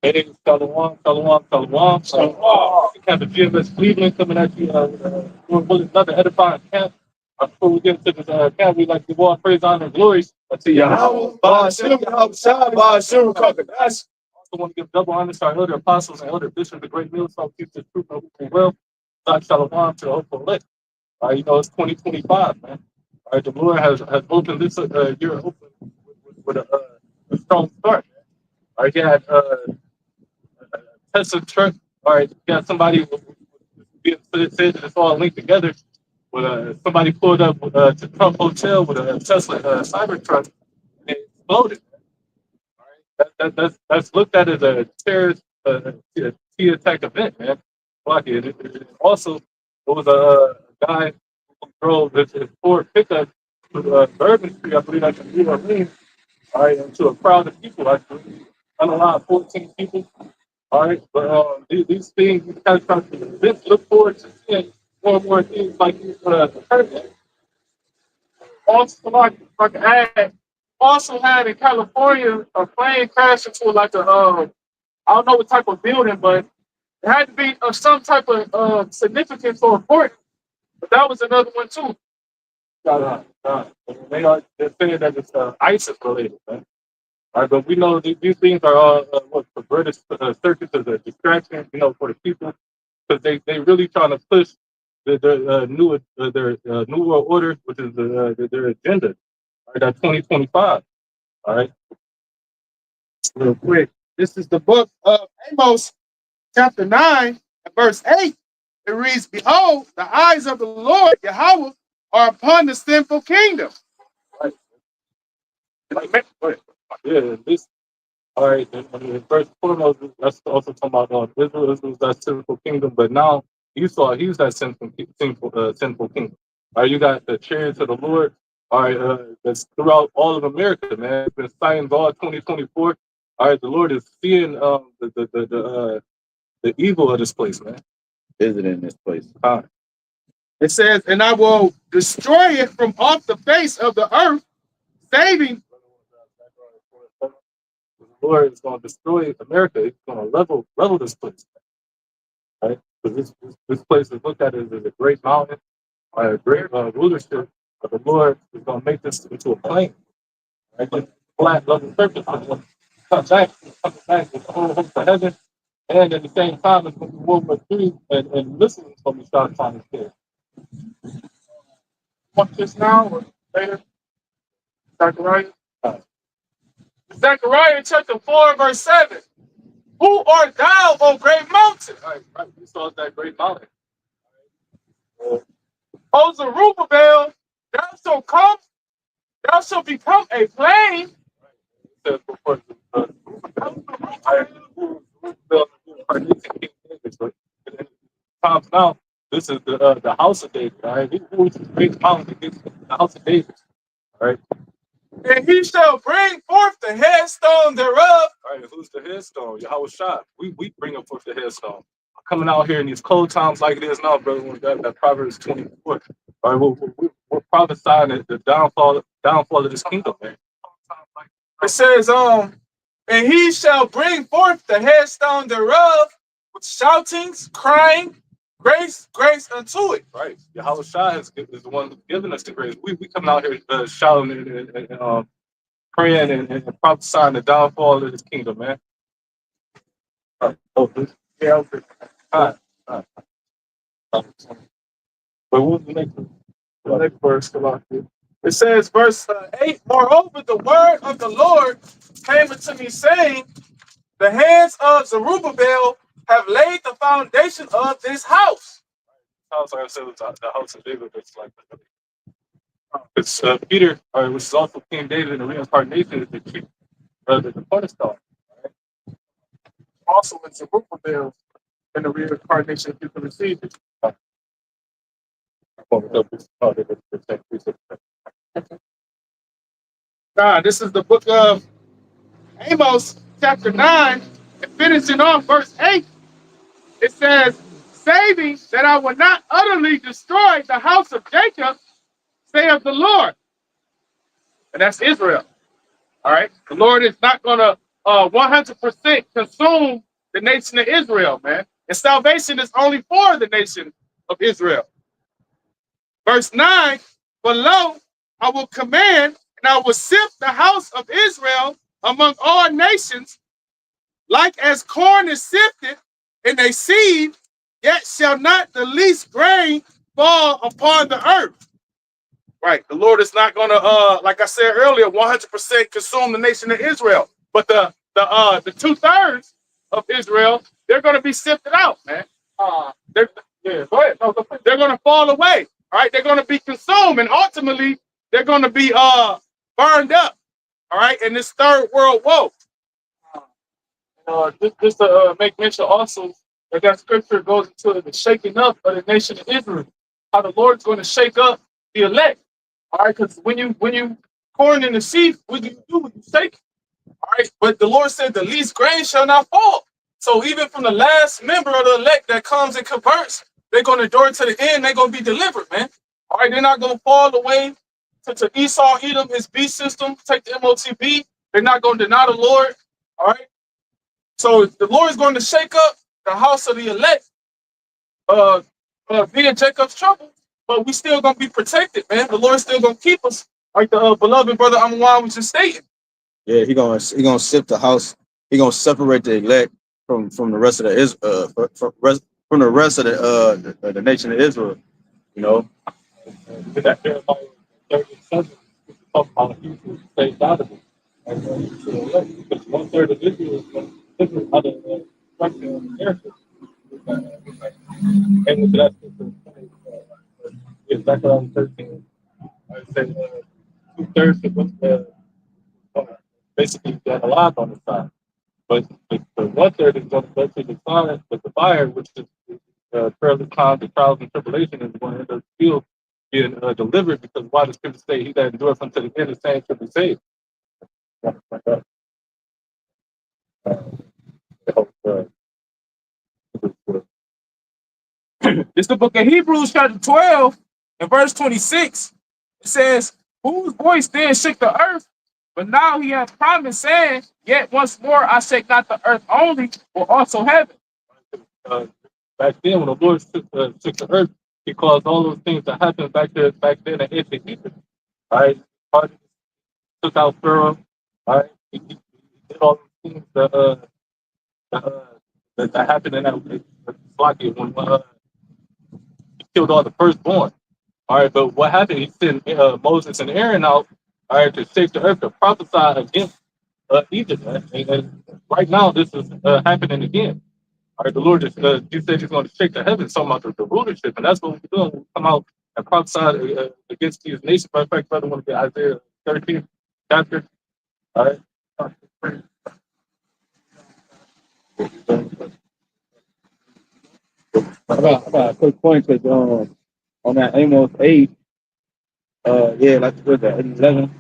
Hey, Shalom, Shalom, Shalom. We have the GMS Cleveland coming at you with another edifying camp. Before we get into this camp, we like to give all praise, honor, and glory to Yahweh. BAHASHAM, YAHAWASHI, BAHASHAM, HAQADASH. Also want to give double honor to our elder apostles and elder bishops, the great meal, so keep the truth and we will. God Shalom to the hopeful elect. You know, it's 2025, man. All right, the Lord has opened this year open with a strong start. All right, he had Tesla truck. All right, you got somebody being said that it's all linked together. With somebody pulled up to Trump Hotel with a Tesla Cybertruck and it exploded. All right, that's looked at as a terrorist T attack event, man. Like also, it was a guy who drove his Ford pickup to Bourbon Street, I believe that's in New Orleans. All right, and to a crowd of people, actually, unalive 14 people. All right, but these things, these kind of events, look forward to seeing more and more things like these occur. Also, like I also had in California a plane crash into like a I don't know what type of building, but it had to be of some type of significance or importance. But that was another one too. They're saying that it's ISIS related, man. All right, but we know these things are all what perverted circuits as a distraction, you know, for the people, because they really trying to push their new world order, which is their agenda. All right, that 2025. All right, Real quick. This is the book of Amos, chapter 9, and verse 8. It reads, "Behold, the eyes of the Lord, Yahweh, are upon the sinful kingdom." right. Yeah, this. All right, I mean, first and foremost, that's also talking about Israel. Israel's that sinful kingdom, but now Esau, he's that sinful kingdom. All right, you got the chariots of the Lord. All right, that's throughout all of America, man. It's been signs all 2024. All right, the Lord is seeing the evil of this place, man. Visiting this place. It says, "And I will destroy it from off the face of the earth, saving." The Lord is going to destroy America. He's going to level this place, right? Because this place is looked at as a great mountain, a great rulership. But the Lord is going to make this into a plain, right? Just flat, level surface. Come back with the whole host of heaven. And at the same time, it's going to be World War III, and listening is going to be started trying to kill. Want this now or later? Zechariah? Zechariah chapter 4, verse 7. "Who art thou, O great mountain? Right. We saw that great mountain. O Zerubbabel, thou shalt become a plain." Says before times now, this is the house of David. All right, who is this great mountain? The house of David. All right. "And he shall bring forth the headstone thereof." All right, who's the headstone? YAHWASHI. We bring up forth the headstone. Coming out here in these cold times like it is now, brother, when that Proverbs 24. All right, we're prophesying the downfall of this kingdom, man. It says, "And he shall bring forth the headstone thereof with shoutings, crying, grace, grace unto it." Right. YAHWASHI is the one who's giving us the grace. We come out here shouting and praying and prophesying the downfall of this kingdom, man. All right. Oh, yeah, okay. All right. But what was the next one? The next verse come out here. It says, verse 8, "Moreover, the word of the Lord came unto me, saying, The hands of Zerubbabel have laid the foundation of this house." House, like I said, was the house of David. It's like it's Peter, which is also King David in the reincarnation, is the chief, the cornerstone. Right? Also in Zerubbabel in the reincarnation, people received it. God, this is the book of Amos, chapter 9, and finishing off verse 8. It says, "Saving that I will not utterly destroy the house of Jacob, saith the Lord." And that's Israel. All right. The Lord is not going to 100% consume the nation of Israel, man. And salvation is only for the nation of Israel. Verse 9, below, I will command and I will sift the house of Israel among all nations, like as corn is sifted in a sieve, yet shall not the least grain fall upon the earth. Right. The Lord is not going to, like I said earlier, 100% consume the nation of Israel. But the 2/3 of Israel, they're going to be sifted out, man. They're, yeah, go ahead. No, they're going to fall away. All right. They're going to be consumed, and ultimately they're going to be burned up. All right. In this third world woe. Just to make mention also that scripture goes into the shaking up of the nation of Israel. How the Lord's going to shake up the elect. All right, because when you corn in the sheaf, what do? You shake it. All right, but the Lord said the least grain shall not fall. So even from the last member of the elect that comes and converts, they're going to endure to the end. They're going to be delivered, man. All right, they're not going to fall away to Esau, Edom, his beast system, take the MOTB. They're not going to deny the Lord. All right. So the Lord is going to shake up the house of the elect, being Jacob's trouble, but we still going to be protected, man. The Lord's still going to keep us, like the beloved brother Amawan was just stating. Yeah, he gonna sift the house. He gonna separate the elect from the rest of the from the rest of the nation of Israel. You know. That Jeremiah 37 talk about people saved out of it. And to the elect, because 1/3 of Israel is going to Israel out of the structure of America. And with that, Zechariah 13, I say 2/3 of basically got a lot on the side. But the 1/3 is going to go to the side, but the fire, which is perilous times, the trials and tribulation, is going to end up still being delivered, because why the scripture say he that endures unto the end, the same shall be saved. It's the book of Hebrews, chapter 12, and verse 26. It says, whose voice then shook the earth, but now he has promised, saying, yet once more I shake not the earth only, but also heaven. Back then, when the Lord took the earth, he caused all those things to happen back then in ancient Egypt. Right? Took out Pharaoh. Right? He did all those things that happened in that blockade when he killed all the firstborn. All right, but what happened? He sent Moses and Aaron out, all right, to shake the earth, to prophesy against Egypt. Right? And right now, this is happening again. All right, the Lord just he said he's going to shake the heavens, talking about the rulership, and that's what we're doing. We come out and prophesy against these nations. Matter of fact, brother, want to get Isaiah 13 chapter. All right. I got a quick point, because on that Amos 8, yeah, like with that 11.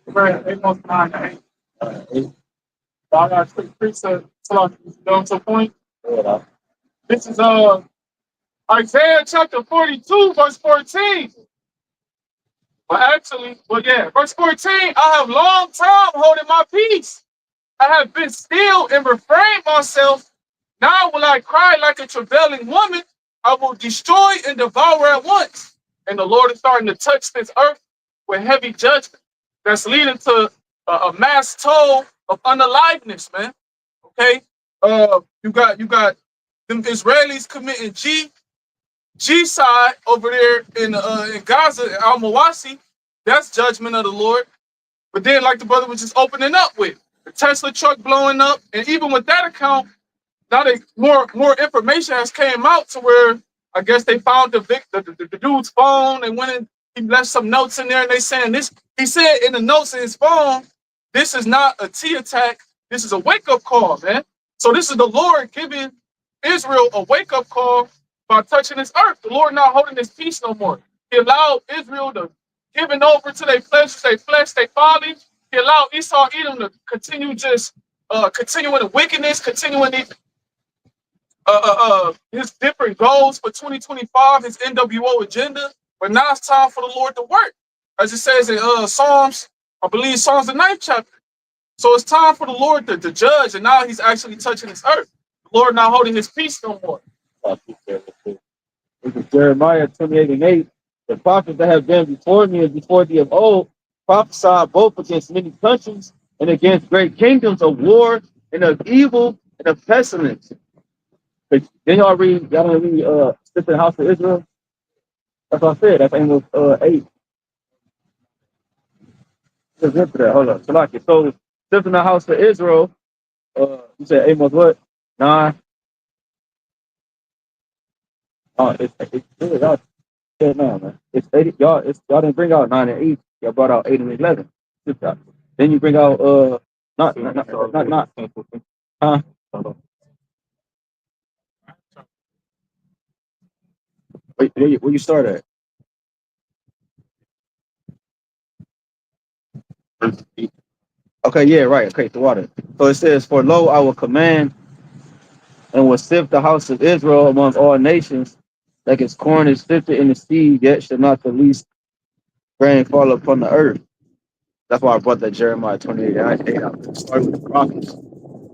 Right, Amos 9 to 8. I got a quick precept down to a point. This is Isaiah chapter 42, verse 14. Verse 14, I have long time holding my peace. I have been still and refrained myself. Now will I cry like a travailing woman. I will destroy and devour at once. And the Lord is starting to touch this earth with heavy judgment that's leading to a mass toll of unaliveness, man. Okay? You got them Israelis committing G-side over there in Gaza, Al-Mawasi. That's judgment of the Lord. But then, like the brother was just opening up with, the Tesla truck blowing up, and even with that account, now more information has came out to where I guess they found the dude's phone. They went and he left some notes in there, and they saying this. He said in the notes in his phone, this is not a T attack. This is a wake up call, man. So this is the Lord giving Israel a wake up call by touching this earth. The Lord not holding his peace no more. He allowed Israel to giving over to their flesh, their folly. He allowed Esau, Edom to continue just continuing the wickedness, continuing his different goals for 2025, his NWO agenda. But now it's time for the Lord to work. As it says in Psalms I believe Psalms the 9th chapter. So it's time for the Lord to judge, and now he's actually touching this earth. The Lord not holding his peace no more. This is Jeremiah 28:8. The prophets that have been before me and before thee of old prophesied both against many countries and against great kingdoms of war and of evil and of pestilence. But then y'all don't read Sister the House of Israel? That's what I said. That's Amos 8. Let's get to that. Hold up. So Sister the House of Israel, you said Amos what? 9. It's really y'all. Yeah, no, man. It's 8. Y'all didn't bring out 9 and 8. Y'all brought out 8 and 11. Then you bring out not huh? Where you start at? Okay, yeah, right. Okay, the water. So it says, "For lo, I will command and will sift the house of Israel among all nations, like as corn is sifted in the sea, yet shall not the least rain fall upon the earth." That's why I brought that Jeremiah 28 out. Started with the prophets.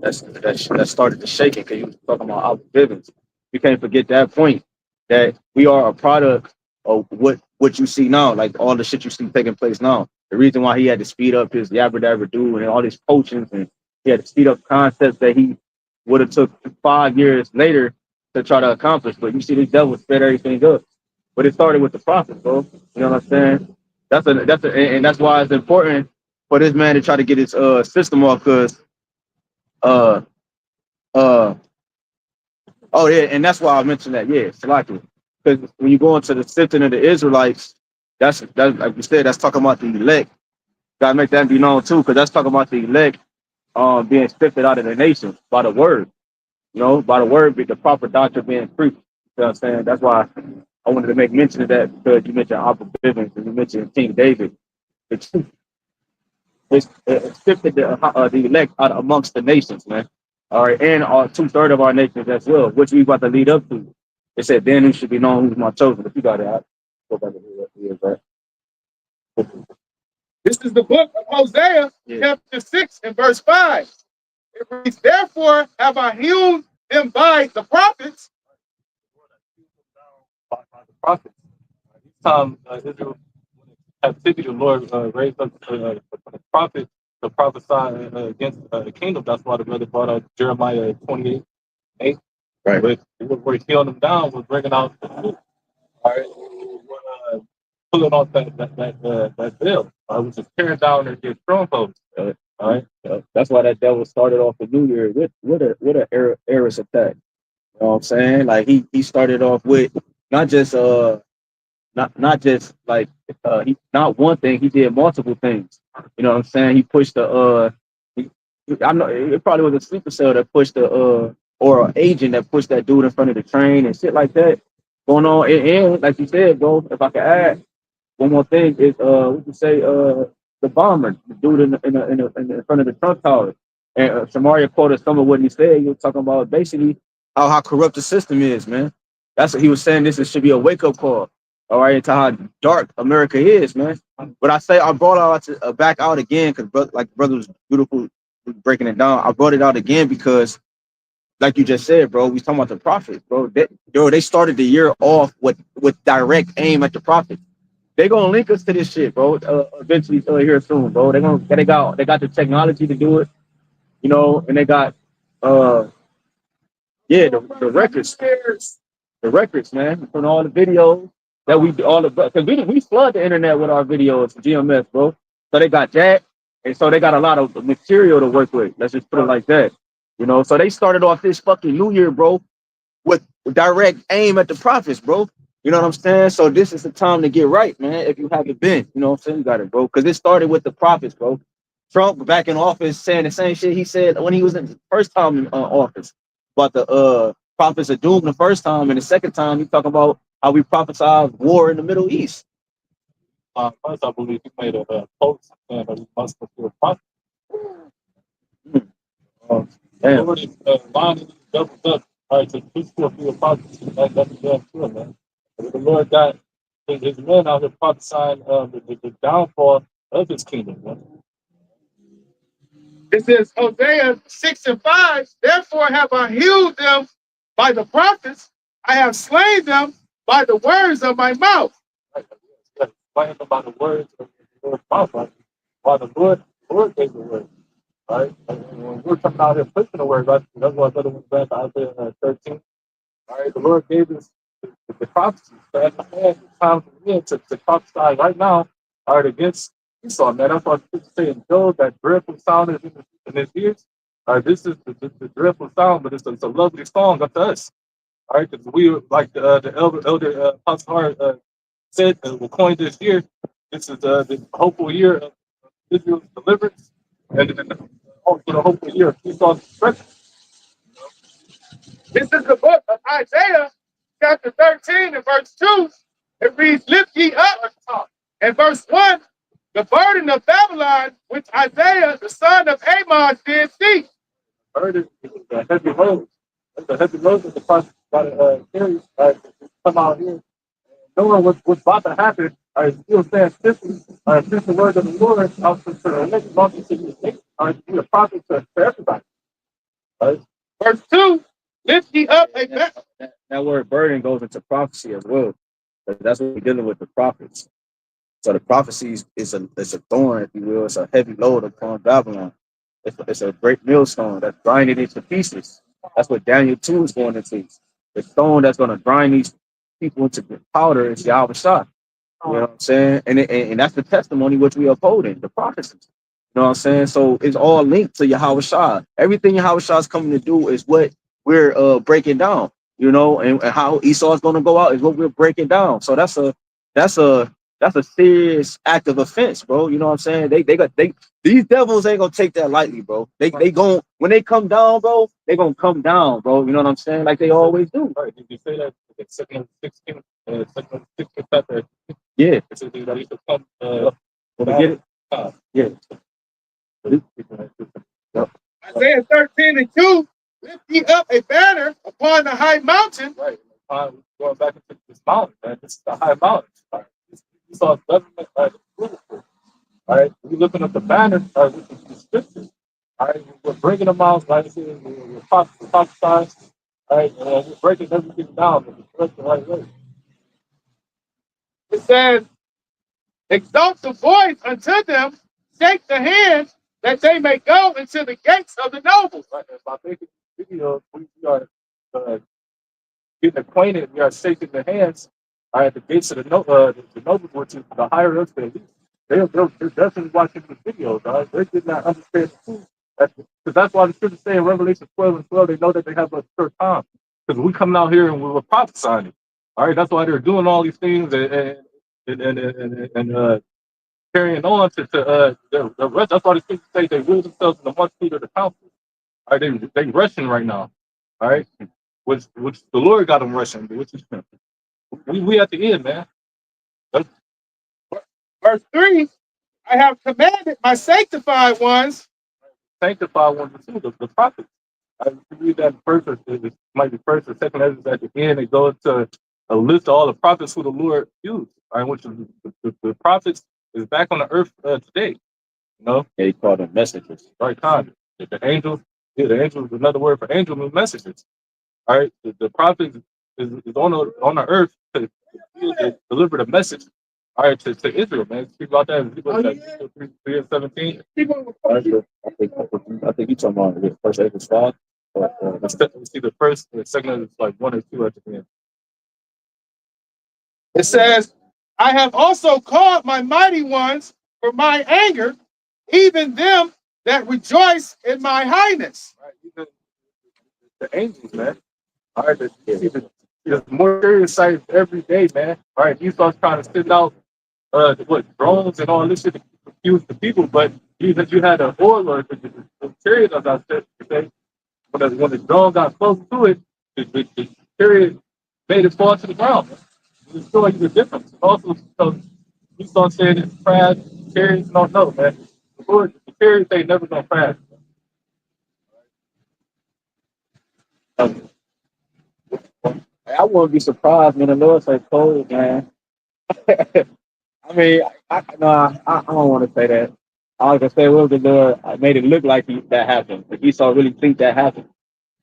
That started the shaking because you was talking about our Bivens. We can't forget that point that we are a product of what you see now, like all the shit you see taking place now. The reason why he had to speed up his yabba dabba do and all these poachings, and he had to speed up concepts that he would have took 5 years later to try to accomplish. But you see, the devil sped everything up. But it started with the prophets, bro. You know what I'm saying? And that's why it's important for this man to try to get his system off, because uh uh oh yeah, and that's why I mentioned that. Yeah, Salaki. Because when you go into the sifting of the Israelites, that's like you said, that's talking about the elect. Gotta make that be known too, because that's talking about the elect being sifted out of the nation by the word. You know, by the word, the proper doctrine being preached. You know what I'm saying? That's why I wanted to make mention of that, because you mentioned Abba Bivens and you mentioned King David. It's sifted the elect out amongst the nations, man. All right, and 2/3 of our nations as well, which we about to lead up to. It said, "Then who should be known who's my chosen." If you got it, I'll go back and read that. This is the book of Hosea, chapter 6 and verse 5. It reads, "Therefore have I hewn them by the prophets." By the prophets. Each time Israel went into captivity, the Lord raised up the prophets to prophesy against the kingdom. That's why the brother brought out Jeremiah 28:8. Right. We're healing them down. We're bringing out the truth. All right. We're pulling off that veil. Which is tearing down their strongholds. All right. That's why that devil started off the new year with a Eris attack. You know what I'm saying? Like he started off with not just not just like he not one thing, he did multiple things. You know what I'm saying? He pushed I know it probably was a sleeper cell that pushed or an agent that pushed that dude in front of the train and shit like that going on. And like you said, bro, if I could add one more thing is we can say the bomber, the dude in front of the Trump Tower. And Samaria quoted some of what he said. He was talking about basically how corrupt the system is, man. That's what he was saying. Should be a wake-up call. All right, to how dark America is, man. But I brought it out back out again because, like the brother was beautiful breaking it down. I brought it out again because, like you just said, bro, we talking about the prophets, bro. They started the year off with direct aim at the prophets. They gonna link us to this shit, bro. Eventually, here soon, bro. They got the technology to do it, you know, and they got the records, man, from all the videos that we all the because we flood the internet with our videos, GMS, bro. So they got that, and so they got a lot of material to work with. Let's just put it like that, you know. So they started off this fucking new year, bro, with direct aim at the prophets, bro. You know what I'm saying? So this is the time to get right, man. If you haven't been, you know what I'm saying? You got it, bro. Because it started with the prophets, bro. Trump back in office saying the same shit he said when he was in the first time in office about the prophets of doom the first time, and the second time he talking about how we prophesied war in the Middle East. First, I believe he made a post saying that he must fulfill prophecy. Damn. Already lining doubled up. All right, so he's fulfill prophecy. That's damn true, man. The Lord got his men out here prophesying the downfall of his kingdom. Man. It says Hosea 6:5, therefore have I healed them by the prophets, I have slain them by the words of my mouth. Explain about the words of the Lord's mouth, right? While the Lord gave the word, right? When we're coming out here pushing the word, right? That's why Brother went back to Isaiah 13. All right, the Lord gave us the prophecies. So at the hand, it's time for me to prophesy right now, all right, against Esau, man. That's why people say in Job that dreadful sound is in his ears. All right, this is the dreadful sound, but it's a lovely song unto us. All right, because we, like the elder Apostle Hart said, we coined this year. This is the hopeful year of Israel's deliverance, and also the hopeful year of Esau's destruction. This is the book of Isaiah, chapter 13 and verse 2. It reads, lift ye up. And verse 1, the burden of Babylon, which Isaiah, the son of Amos, did see. Burden is a heavy load. It's a heavy load that the prophet got to carry. Come out here, knowing what's about to happen. I still stand stiffly. Since the word of the Lord out to the next month to the next. Be a prophet to everybody. Right? Verse 2, lift ye up a that word burden goes into prophecy as well. That's what we're dealing with, the prophets. So the prophecies is a thorn, if you will. It's a heavy load upon Babylon. It's a great millstone that's grinding into pieces. That's what Daniel 2 is going into. The stone that's going to grind these people into powder is YAHWASHI. You know what I'm saying? And that's the testimony which we upholding, the prophecies. You know what I'm saying? So it's all linked to YAHWASHI. Everything YAHWASHI is coming to do is what we're breaking down. You know, and how Esau is going to go out is what we're breaking down. So that's a serious act of offense, bro. You know what I'm saying? These devils ain't gonna take that lightly, bro. They gon' when they come down, bro, they gonna come down, bro. You know what I'm saying? Like they always do. Right. Did you say that in second 16, second 16 chapter? Yeah. It's a thing that used to come. Will we get it? Yeah. Yep. Isaiah 13 and 2, lift ye up a banner upon the high mountain. Right. Going back into this mountain, man. This is the high mountain. Right. You saw government beautiful. All right. We're looking at the banner, which is the scriptures. All right. We're breaking them out, like I said, we're prophesying. All right. And we're breaking everything down in the right way. It says, exalt the voice unto them, shake the hand, that they may go into the gates of the nobles. Right. And by making videos, we are getting acquainted. We are shaking the hands at the gates of the nobles, which is the higher ups, the elite. They're definitely watching the videos. Right? They did not understand the truth. Because that's why the scriptures say in Revelation 12 and 12, they know that they have a short time. Because we coming out here and we were prophesying it. All right, that's why they're doing all these things and carrying on to the rest. That's why the scriptures say they rule themselves in the multitude of the council. All right, they rushing right now. All right, which the Lord got them rushing, which is we at the end, man. Verse 3, I have commanded my sanctified ones. Sanctified ones too, the prophets. I read that first, it might be first or second letters at the end. It goes to a list of all the prophets who the Lord used. All right, which is the prophets is back on the earth today. You know, Yeah, he called them messengers. right time. The angels, the angels is another word for angel means messengers. All right, the prophet is on the earth to deliver the message. All right, to Israel, man. Speak about that. Ezekiel 3 and 17. I think you talking about the first April 5. Let's see the first, the second is like 1 or 2 at the end. It says, I have also called my mighty ones for my anger, even them that rejoice in my highness. Right, even the angels, man. All right, there's more serious sights every day, man. All right, Esau's trying to send out drones and all this shit to confuse the people, but you had an oiler, the chariot, as I said today, when the drone got close to it, the chariot made it fall to the ground. It's still like the difference. Also, so Esau said it's crash, chariots don't know, man. The chariots ain't never gonna crash. I wouldn't be surprised, man. The Lord's like cold, man. I mean, I don't want to say that. I was gonna say, well, the Lord made it look like that happened, but Esau really think that happened.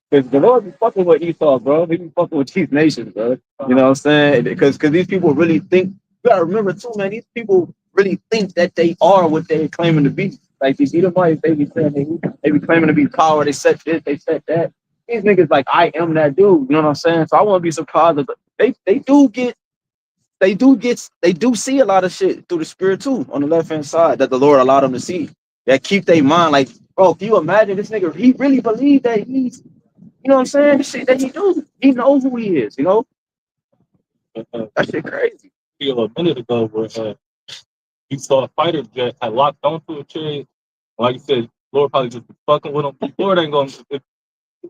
Because the Lord be fucking with Esau, bro. He be fucking with these nations, bro. You know what I'm saying? Because these people really think. You gotta remember too, man. These people really think that they are what they're claiming to be. Like these Edomites, they be saying they be claiming to be power. They said this, they said that. These niggas like, I am that dude. You know what I'm saying? So I won't be surprised if they do see a lot of shit through the spirit too on the left hand side that the Lord allowed them to see. That keep their mind like, bro. Can you imagine this nigga? He really believe that he's, you know what I'm saying? The shit that he do, he knows who he is. You know, that shit crazy. A minute ago where you saw a fighter jet had locked onto a chariot. Like you said, Lord probably just fucking with him. Lord ain't gonna. If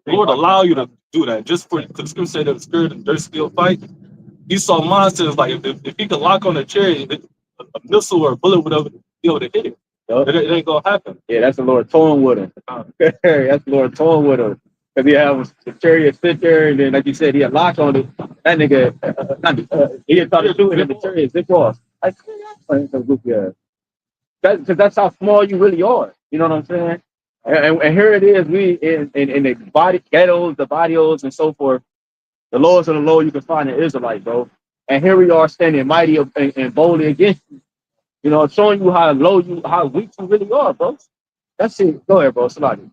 Lord allow you to do that just for the scripture say that the spirit and dirt still fight. He saw monsters like if he could lock on a chariot, a missile or a bullet would be able to hit it. It ain't gonna happen. Yeah, that's the Lord toying with him. That's the Lord toying with him. Because he have the chariot sit there, and then, like you said, he had locked on it. That nigga, he had tried to shoot it, and the chariot zip off. Like, because that's how small you really are. You know what I'm saying? And here it is, we in the body ghettos, the barrios, and so forth. The lowest of the low you can find in Israelite, bro. And here we are standing mighty and boldly against you. You know, showing you how low you, how weak you really are, bro. That shit. Go ahead, bro. Somebody.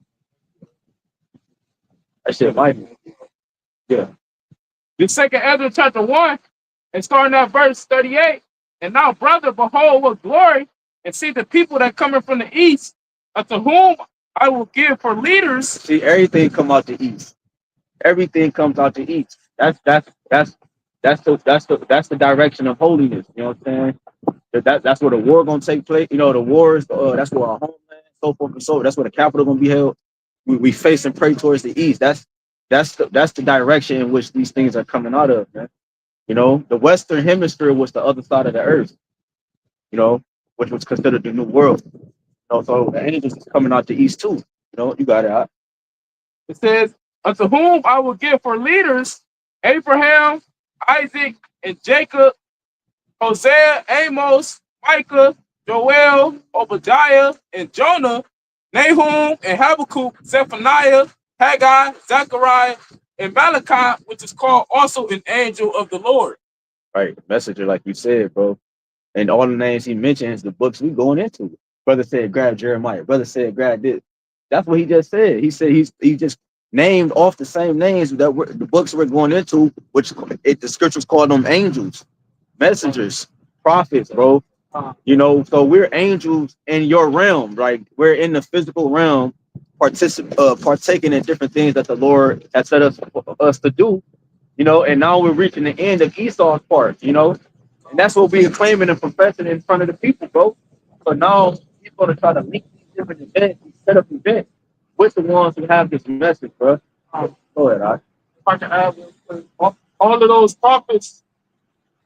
That shit mighty. Yeah. The second Ezra chapter 1, and starting at verse 38. And now, brother, behold what glory, and see the people that coming from the east, unto whom I will give for leaders. See, everything come out the east. Everything comes out the east. That's the direction of holiness. You know what I'm saying? That's where the war gonna take place. You know, the wars. That's where our homeland, so forth and so forth. That's where the capital gonna be held. We face and pray towards the east. That's the direction in which these things are coming out of, man. You know, the Western Hemisphere was the other side of the earth. You know, which was considered the New World. You know, so the angels is coming out the east too. You know, you got it. Huh? It says, unto whom I will give for leaders Abraham, Isaac, and Jacob, Hosea, Amos, Micah, Joel, Obadiah, and Jonah, Nahum, and Habakkuk, Zephaniah, Haggai, Zechariah, and Malachi, which is called also an angel of the Lord. Right, messenger, like you said, bro. And all the names he mentions, the books we going into. Brother said, grab Jeremiah. Brother said, grab this. That's what he just said. He said he just named off the same names that the books we're going into, which the scriptures call them angels, messengers, prophets, bro. You know, so we're angels in your realm, right? We're in the physical realm, partaking in different things that the Lord has set us to do. You know, and now we're reaching the end of Esau's part. You know, and that's what we're claiming and professing in front of the people, bro. So now he's going to try to link these different events, these set up events, with the ones who have this message, bro. Go ahead, If I can add, all of those prophets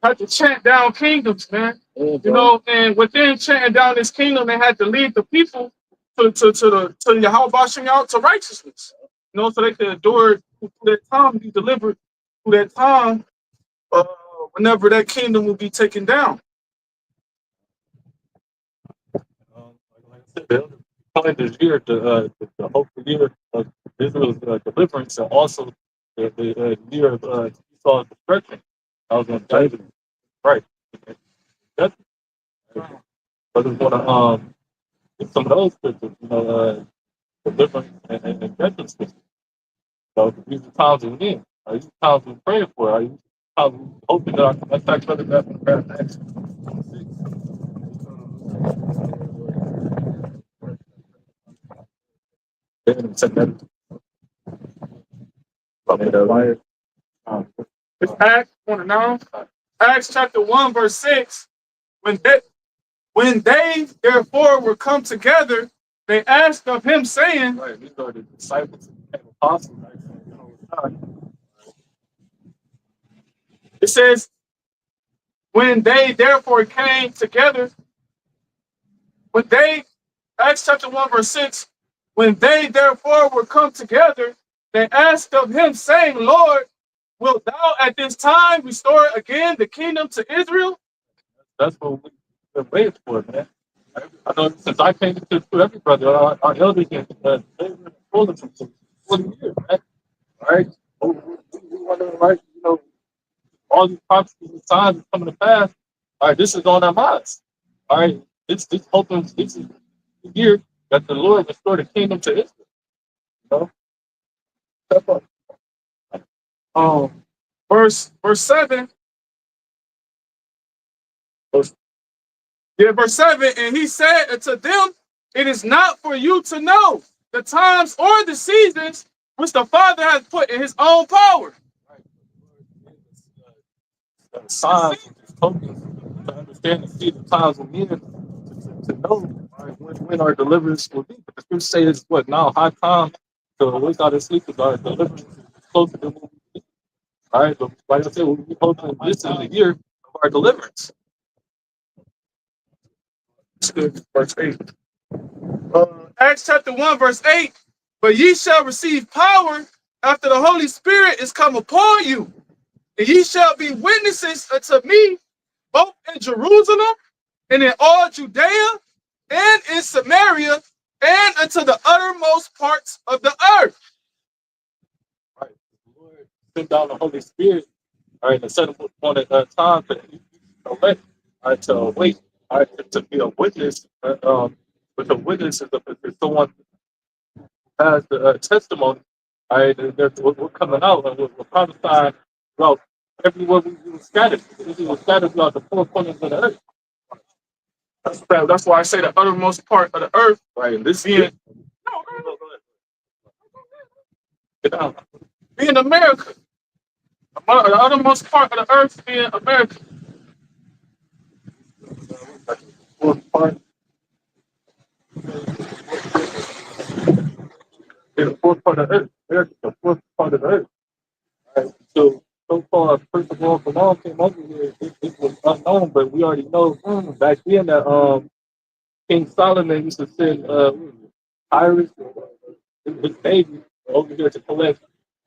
had to chant down kingdoms, man. Yeah, you know, and within chanting down this kingdom, they had to lead the people to YAHWASHI out to righteousness. You know, so they could endure through that time, be delivered through that time, whenever that kingdom will be taken down. Like I said, calling this year the hopeful year of Israel's deliverance, and also the year of Esau's destruction. I was going to tell you, right? That's but it's going to get some of those scriptures, you know, deliverance and judgment scriptures. So these are times we're in. These are times we're praying for. These are times we're hoping that I can attack other guys in the past. It's Acts 1 Acts chapter 1, verse 6. When they therefore were come together, they asked of him, saying, right, these are the disciples and apostles. It says, when they therefore came together, Acts chapter 1, verse 6, when they therefore were come together, they asked of him, saying, Lord, wilt thou at this time restore again the kingdom to Israel? That's what we're waiting for, man. I know since I came to every brother, our elders and they were told us for 40 years, right? All right. We wonder, right? You know, all these prophecies and signs are coming to pass. All right, this is on our minds. All right, it's hoping this is the year that the Lord restore the kingdom to Israel. You know, step up. Verse 7. Yeah, verse 7, and he said unto them, it is not for you to know the times or the seasons which the Father has put in his own power. Signs and just tokens to understand and see the times and years to know, all right, when our deliverance will be. But the scripture say it's what now high time to wake out and sleep, because our deliverance is closer than what we think. All right, but like I said, we hoping this is the year of our deliverance. Verse 8. Acts chapter 1, verse 8. But ye shall receive power after the Holy Spirit is come upon you, and ye shall be witnesses unto me both in Jerusalem and in all Judea and in Samaria and unto the uttermost parts of the earth. Right, the Lord send down the Holy Spirit, all right, and set them on a time to elect, all right, to wait, all right, to be a witness. But the witness is someone who has the testimony. All right, we're coming out and we're prophesying throughout everywhere we were scattered. We were scattered throughout the four corners of the earth. That's why I say the uttermost part of the earth. Right, and this being, being America. The uttermost part of the earth being America. Fourth part. The fourth part of the earth. America, the fourth part of the earth. Right. So far, first of all, when all came over here, it was unknown, but we already know back then that King Solomon used to send Iris, his baby, over here to collect,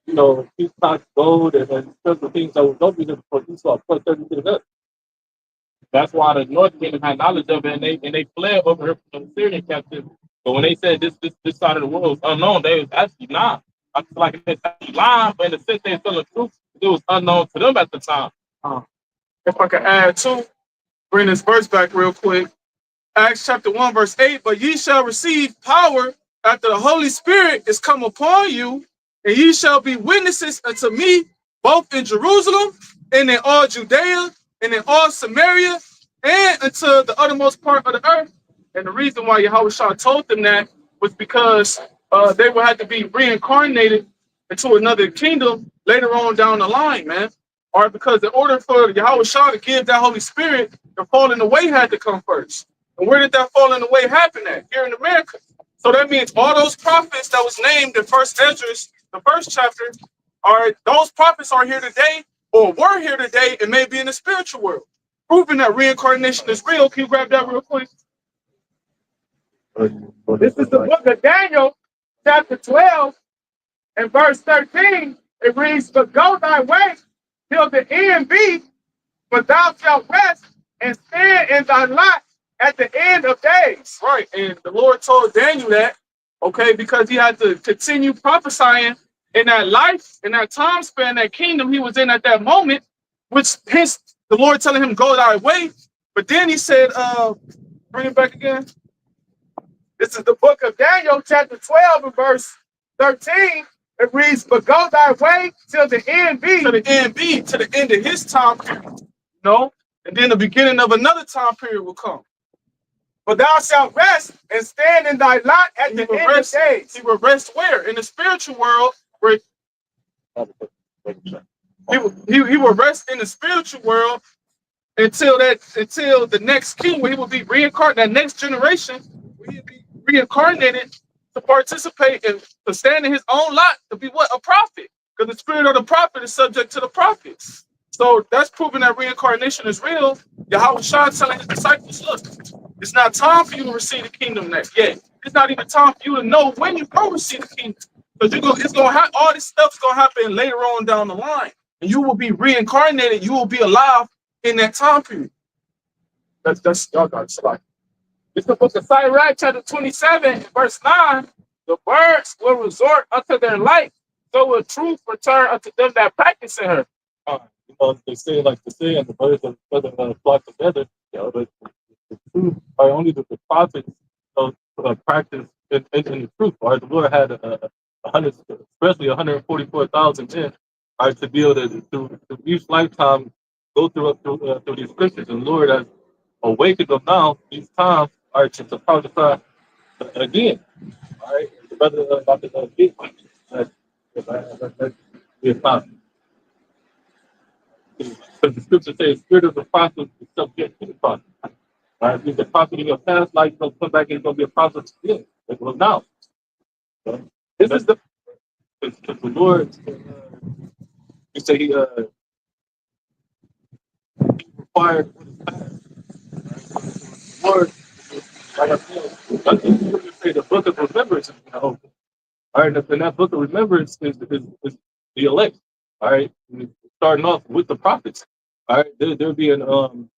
you know, peacock gold and certain things that was over here before Esau put everything up. That's why the North Kingdom had knowledge of it, and they fled over here from the Syrian captivity. But when they said this side of the world was unknown, they was actually not. I feel like it's actually lying, but in the sense they're telling the truth, it was unknown to them at the time. If I could add too, bring this verse back real quick. Acts chapter 1, verse 8. But ye shall receive power after the Holy Spirit is come upon you, and ye shall be witnesses unto me, both in Jerusalem and in all Judea and in all Samaria and unto the uttermost part of the earth. And the reason why Yahawashi told them that was because they would have to be reincarnated into another kingdom later on down the line, man. Or because in order for Yahawashi to give that Holy Spirit, the falling away had to come first. And where did that falling away happen at? Here in America. So that means all those prophets that was named in First Esdras, the first chapter, those prophets are here today or were here today and may be in the spiritual world, proving that reincarnation is real. Can you grab that real quick? This is the book of Daniel, chapter 12, and verse 13. It reads, but go thy way till the end be, but thou shalt rest and stand in thy lot at the end of days. Right, and the Lord told Daniel that, okay, because he had to continue prophesying in that life, in that time span, that kingdom he was in at that moment, which hence the Lord telling him, go thy way. But then he said, bring it back again. This is the book of Daniel, chapter 12, and verse 13. It reads, but go thy way till the end be. To the end be, to the end of his time period. No? And then the beginning of another time period will come. But thou shalt rest and stand in thy lot at the end of days. He will rest where? In the spiritual world, where he will rest in the spiritual world until the next king, where he will be reincarnated, that next generation, where he'll be reincarnated to participate and to stand in his own lot to be what? A prophet. Because the spirit of the prophet is subject to the prophets. So that's proving that reincarnation is real. Yahawashi telling his disciples, look, it's not time for you to receive the kingdom yet. It's not even time for you to know when you go receive the kingdom. Because it's gonna have all this stuff's gonna happen later on down the line. And you will be reincarnated, you will be alive in that time period. That's y'all got it. It's the book of Sirach, chapter 27, verse 9. The birds will resort unto their light, so will truth return unto them that practice in her. They say like the say, and the birds of flock together. But the truth, or only the prophets practice in the truth. Right? The Lord had 100, especially 144,000 men, right, to be able to each lifetime go through these scriptures. And the Lord has awakened them now these times, all right, to prophesy again. All right, the brother about to get that's possible. Because the scripture says, "Spirit of the prophet is subject to the prophet." Right? If the prophet in your past life is going to come back and it's going to be a prophet again. It was now. So, this is the Lord. You say he required what is past. The Lord, like I said, I think you say the book of remembrance is going to open. All right, and that book of remembrance is the elect. All right, starting off with the prophets. All right, there'll be an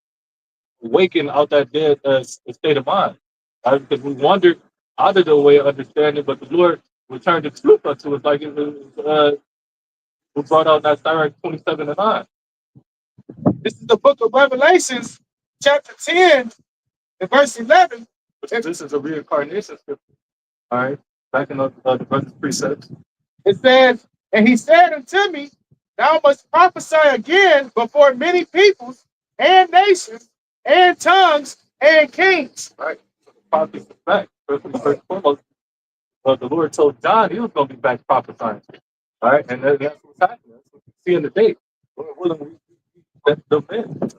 waking out that dead state of mind. All right, because we wandered out of the way of understanding, but the Lord returned the truth unto us, like it was we brought out that Sirach 27 and 9. This is the book of Revelations, chapter 10, and verse 11. This is a reincarnation scripture. All right, back in the brother's precepts. It says, and he said unto me, thou must prophesy again before many peoples and nations and tongues and kings. Right, so the prophets is back. First and foremost, the Lord told John he was going to be back prophesying. All right, and that's what's happening. That's what you see in the day. That's the man.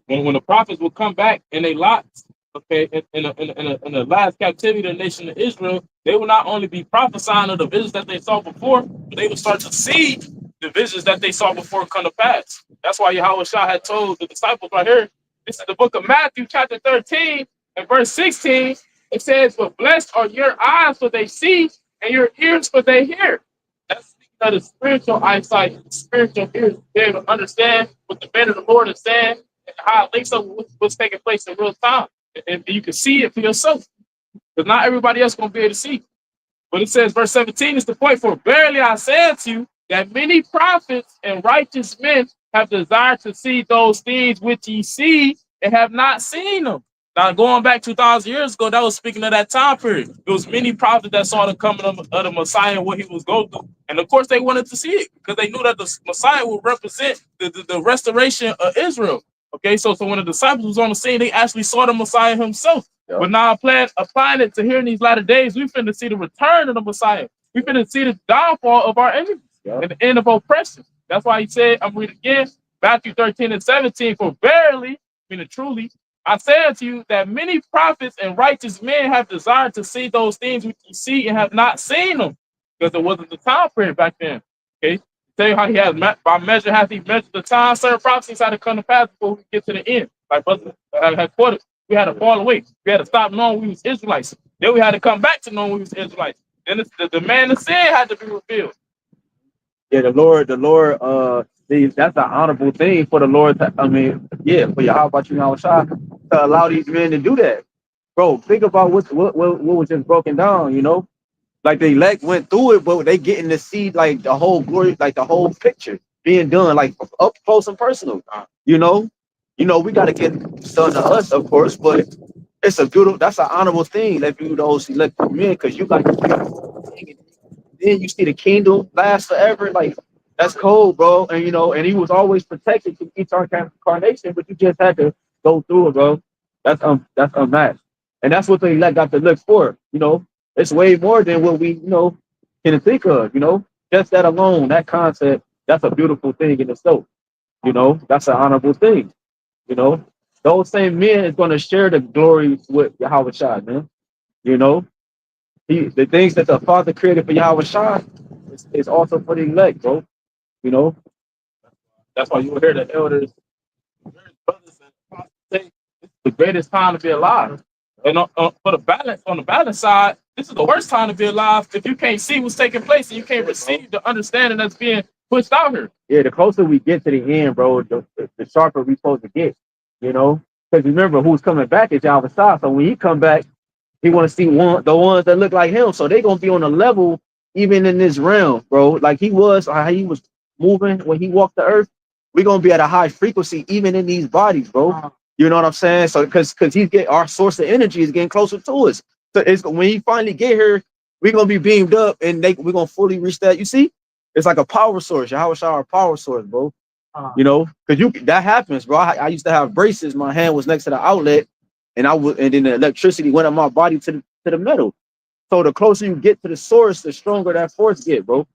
When the prophets will come back in a lot, okay, in the last captivity of the nation of Israel, they will not only be prophesying of the visions that they saw before, but they will start to see the visions that they saw before come to pass. That's why YAHWASHI had told the disciples right here. This is the book of Matthew, chapter 13, and verse 16. It says, "But blessed are your eyes for they see, and your ears for they hear." That's speaking of the spiritual eyesight, the spiritual ears, to be able to understand what the man of the Lord is saying, and how it links up with what's taking place in real time. And you can see it for yourself. Because not everybody else going to be able to see. But it says, verse 17 is the point, "For verily I say unto you, that many prophets and righteous men have desired to see those things which ye see and have not seen them." Now, going back 2,000 years ago, that was speaking of that time period. There was many prophets that saw the coming of the Messiah and what he was going through. And of course, they wanted to see it because they knew that the Messiah would represent the restoration of Israel. Okay, so when the disciples was on the scene, they actually saw the Messiah himself. Yep. But now applying it to here in these latter days, we finna see the return of the Messiah. We finna see the downfall of our enemies. Yep. And the end of oppression. That's why he said, I'm reading again, Matthew 13 and 17, "For verily, meaning truly, I say unto you that many prophets and righteous men have desired to see those things which you see and have not seen them." Because there wasn't the time period back then. Okay? Tell you how he has by measure hath he measured the time. Certain prophecies had to come to pass before we get to the end. Like brother had quoted, we had to fall away. We had to stop knowing we was Israelites. Then we had to come back to knowing we was Israelites. Then the man of sin had to be revealed. Yeah, the Lord, that's an honorable thing for the Lord. For YAHWASHI to allow these men to do that. Bro, think about what was just broken down, you know? Like the elect went through it, but they getting to see like the whole glory, like the whole picture being done, like up close and personal. You know, we got to get done to us, of course, but it's a beautiful, that's an honorable thing that you those elect men, because you got to, then you see the kingdom last forever. Like that's cold, bro. And and he was always protected to each incarnation, but you just had to go through it, bro. That's unmatched, and that's what the elect got to look for. It's way more than what we can think of. Just that alone, that concept, that's a beautiful thing in itself. That's an honorable thing. Those same men is going to share the glory with YAHWASHI, man. The things that the Father created for YAHWASHI is also for the elect, bro. That's why you will hear the elders, brothers, and say it's the greatest time to be alive. And on the balance side, this is the worst time to be alive if you can't see what's taking place and you can't receive the understanding that's being pushed out here. Yeah, the closer we get to the end, bro, the sharper we supposed to get. You know, because remember who's coming back is Yahweh. So when he come back, he want to see the ones that look like him. So they gonna be on a level even in this realm, bro. Like he was, how he was moving when he walked the earth. We gonna be at a high frequency even in these bodies, bro. You know what I'm saying? So because he's getting our source of energy is getting closer to us. So it's when he finally get here, we gonna be beamed up and we gonna fully reach that. You see, it's like a power source. Yahweh our power source, bro. You know, because that happens, bro. I used to have braces. My hand was next to the outlet, and then the electricity went up my body to the metal. So the closer you get to the source, the stronger that force get, bro.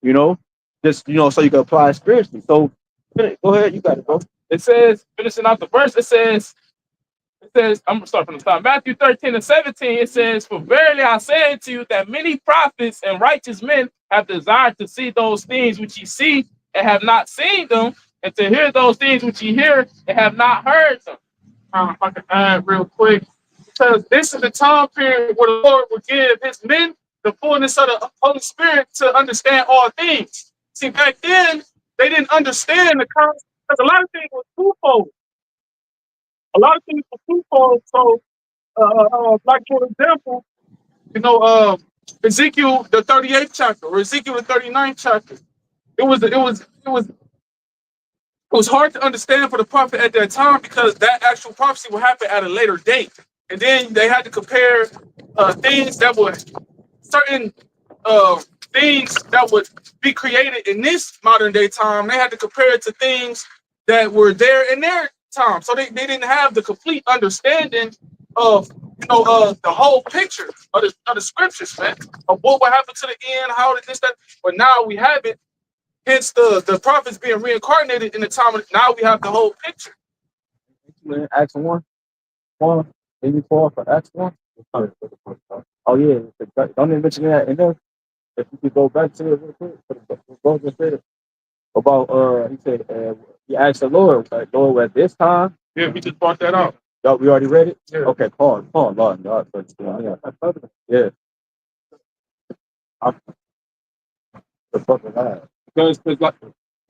You know, just so you can apply it spiritually. So go ahead, you got it, bro. It says, finishing out the verse, it says, I'm gonna start from the top. Matthew 13:17, it says, "For verily I say unto you that many prophets and righteous men have desired to see those things which ye see and have not seen them, and to hear those things which ye hear and have not heard them." If I can add real quick, because this is the time period where the Lord will give his men the fullness of the Holy Spirit to understand all things. See, back then, they didn't understand the concept, because a lot of things were twofold. A lot of things were twofold. So, like for example, Ezekiel the 38th chapter or Ezekiel the 39th chapter. It was hard to understand for the prophet at that time because that actual prophecy will happen at a later date. And then they had to compare things that were certain things that would be created in this modern day time. They had to compare it to things that were there in their time. So they didn't have the complete understanding of the whole picture of the scriptures, man, of what would happen to the end, how did this, that. But now we have it. Hence the prophets being reincarnated in the time of now we have the whole picture. Acts 1, maybe 4 for Acts 1. Oh yeah, don't even mention that in there. If you could go back to it real quick, about he said he asked the Lord, Lord, at this time. Yeah, we just brought that out. Y'all, we already read it? Yeah. Okay, Lord. Yeah. Because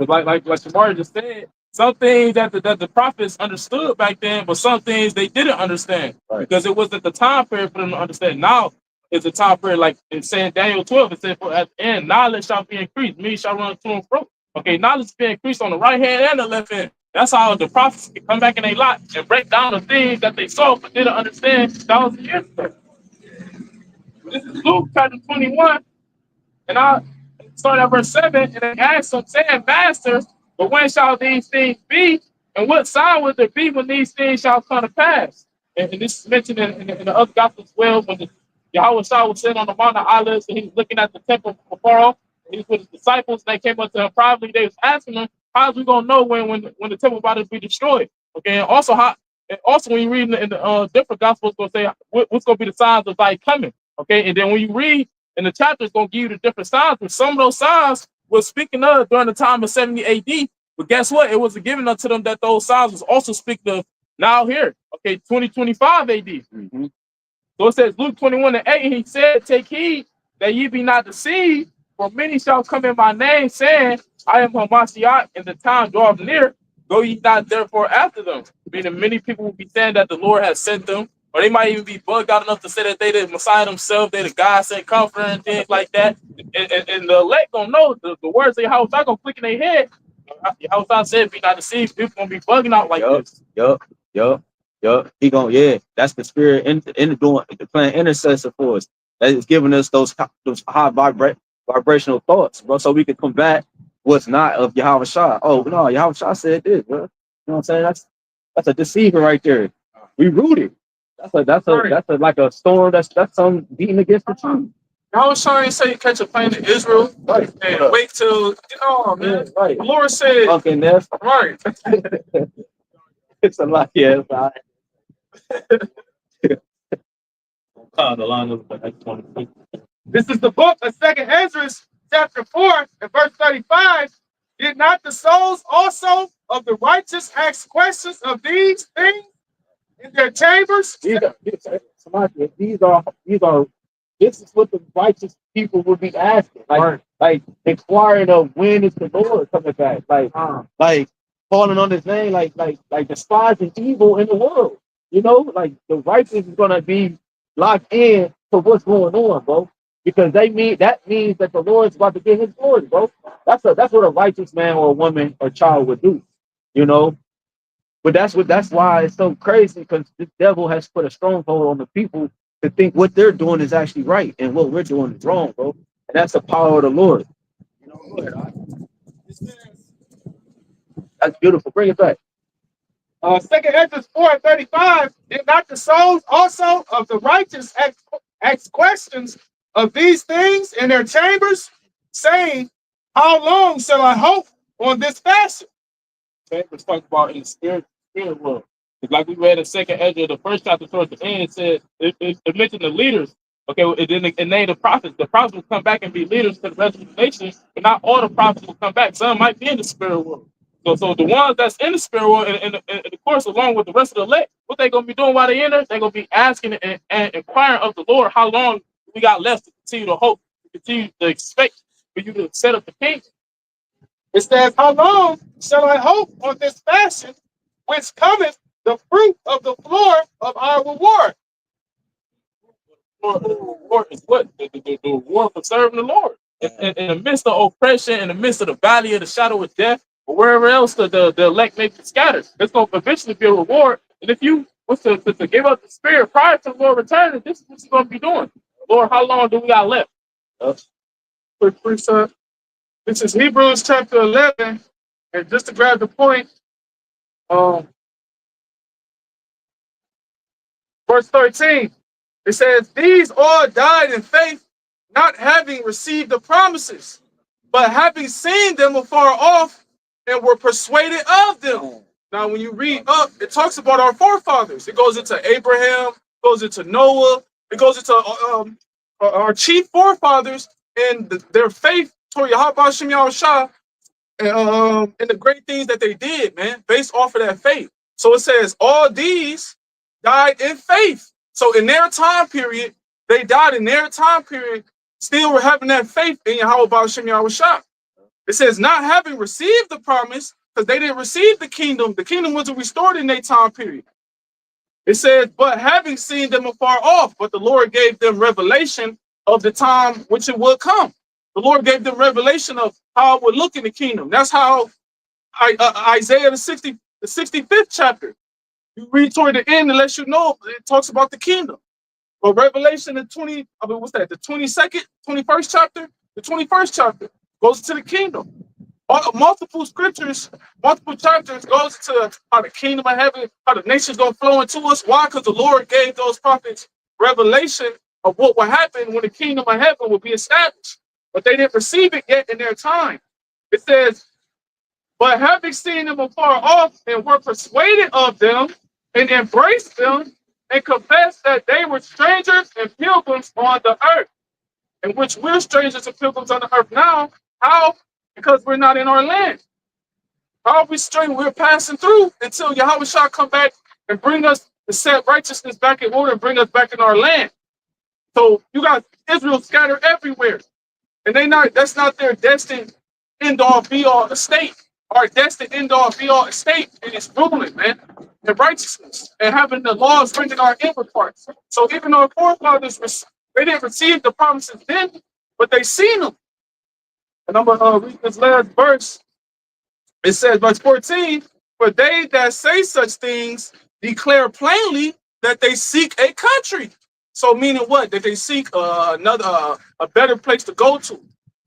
like Shamar just said, some things that the prophets understood back then, but some things they didn't understand because it wasn't the time period for them to understand. Now it's a time period, like it's saying Daniel 12, it said, "For at the end, knowledge shall be increased, me shall run to and fro." Okay, knowledge be increased on the right hand and the left hand. That's how the prophets can come back in a lot and break down the things that they saw but didn't understand 1,000 years ago. This is Luke chapter 21. And I start at verse 7, and they asked him, saying, "Master, but when shall these things be? And what sign will there be when these things shall come to pass?" And this is mentioned in the other gospels as well, when Yahweh Shah was sitting on the Mount of Olives, and he was looking at the temple from afar off. He was with his disciples, and they came up to him privately. They was asking him, "How's we gonna know when the temple about to be destroyed?" Okay, and also when you read in the different gospels, it's gonna say what's gonna be the signs of thy coming. Okay, and then when you read in the chapter, it's going to give you the different signs. And some of those signs was speaking of during the time of 70 AD. But guess what? It was given unto them that those signs was also speaking of now here. Okay, 2025 AD. Mm-hmm. So it says Luke 21:8, and he said, "Take heed that ye be not deceived, for many shall come in my name, saying, I am Hamashiach, and the time draweth near. Go ye not therefore after them." Meaning many people will be saying that the Lord has sent them. Or they might even be bugged out enough to say that they the Messiah themselves, they the God sent comforter and things like that. And the elect gonna know the words of Yahweh gonna click in their head. Yahweh said, "Be not deceived." People gonna be bugging out like this. Yup. He gonna, that's the spirit in doing the playing intercessor for us. That is giving us those high vibrational thoughts, bro, so we can combat what's not of Yahweh Shah. Oh no, Yahweh Shah said this, bro. You know what I'm saying? That's a deceiver right there. We rooted. That's a like a storm. That's some beating against the truth. I was trying to say you catch a plane to Israel and wait till man. Right. The Lord said, Okay, that's right. it's a lot. Yeah, it's all right. This is the book of 2nd Ezra, chapter 4, and verse 35. Did not the souls also of the righteous ask questions of these things in their chambers? These are This is what the righteous people would be asking, like inquiring of when is the Lord coming back, like calling on His name, like despising evil in the world. You know, like the righteous is gonna be locked in to what's going on, bro, because that means that the Lord's about to get His glory, bro. That's what a righteous man or a woman or child would do, you know. But that's why it's so crazy, because the devil has put a stronghold on the people to think what they're doing is actually right and what we're doing is wrong, bro. And that's the power of the Lord. You know, go ahead, that's beautiful. Bring it back. 2 Ezra 4:35, did not the souls also of the righteous ask questions of these things in their chambers, saying, how long shall I hope on this fashion? Let's talk about in the spirit world. It's like we read in Second Ezra, the first chapter towards the end. It said it mentioned the leaders. Okay, and then it named the prophets. The prophets will come back and be leaders to the rest of the nation, but not all the prophets will come back. Some might be in the spirit world. So the ones that's in the spirit world, and of course, along with the rest of the elect, what they gonna be doing while they in there? They gonna be asking and inquiring of the Lord, how long we got left to continue to hope, to continue to expect for you to set up the kingdom. It says, how long shall I hope on this fashion, which cometh the fruit of the floor of our reward? Reward is what? The reward for serving the Lord. In the midst of oppression, in the midst of the valley of the shadow of death, or wherever else the elect may be scattered, there's going to eventually be a reward. And if you was to give up the spirit prior to the Lord returning, this is what you're going to be doing. Lord, how long do we got left? Quick precept. This is Hebrews chapter 11. And just to grab the point, verse 13, it says, these all died in faith, not having received the promises, but having seen them afar off and were persuaded of them. Now, when you read up, it talks about our forefathers. It goes into Abraham, goes into Noah, it goes into our chief forefathers and their faith toward YAHWASHI and the great things that they did, man, based off of that faith. So it says all these died in faith. So in their time period, they died in their time period, still were having that faith in YAHWASHI. It says not having received the promise, because they didn't receive the kingdom. The kingdom wasn't restored in their time period. It says, but having seen them afar off, but the Lord gave them revelation of the time which it would come. The Lord gave them revelation of how it would look in the kingdom. That's how Isaiah the 65th chapter. You read toward the end and lets you know it talks about the kingdom. But Revelation the 22nd, 21st chapter, the 21st chapter goes to the kingdom. Multiple scriptures, multiple chapters goes to how the kingdom of heaven, how the nations gonna flow into us. Why? Because the Lord gave those prophets revelation of what will happen when the kingdom of heaven will be established. But they didn't receive it yet in their time. It says, but having seen them afar off and were persuaded of them and embraced them and confessed that they were strangers and pilgrims on the earth, in which we're strangers and pilgrims on the earth now. How? Because we're not in our land. How are we strangers? We're passing through until Yahweh shall come back and bring us to set righteousness back in order and bring us back in our land. So you got Israel scattered everywhere. And that's not their destined end-all be-all estate. Our destined end-all be-all estate is ruling, man, and righteousness, and having the laws written in our inward parts. So even our forefathers, they didn't receive the promises then, but they seen them. And I'm gonna read this last verse. It says, verse 14, for they that say such things declare plainly that they seek a country. So meaning what? That they seek another a better place to go to.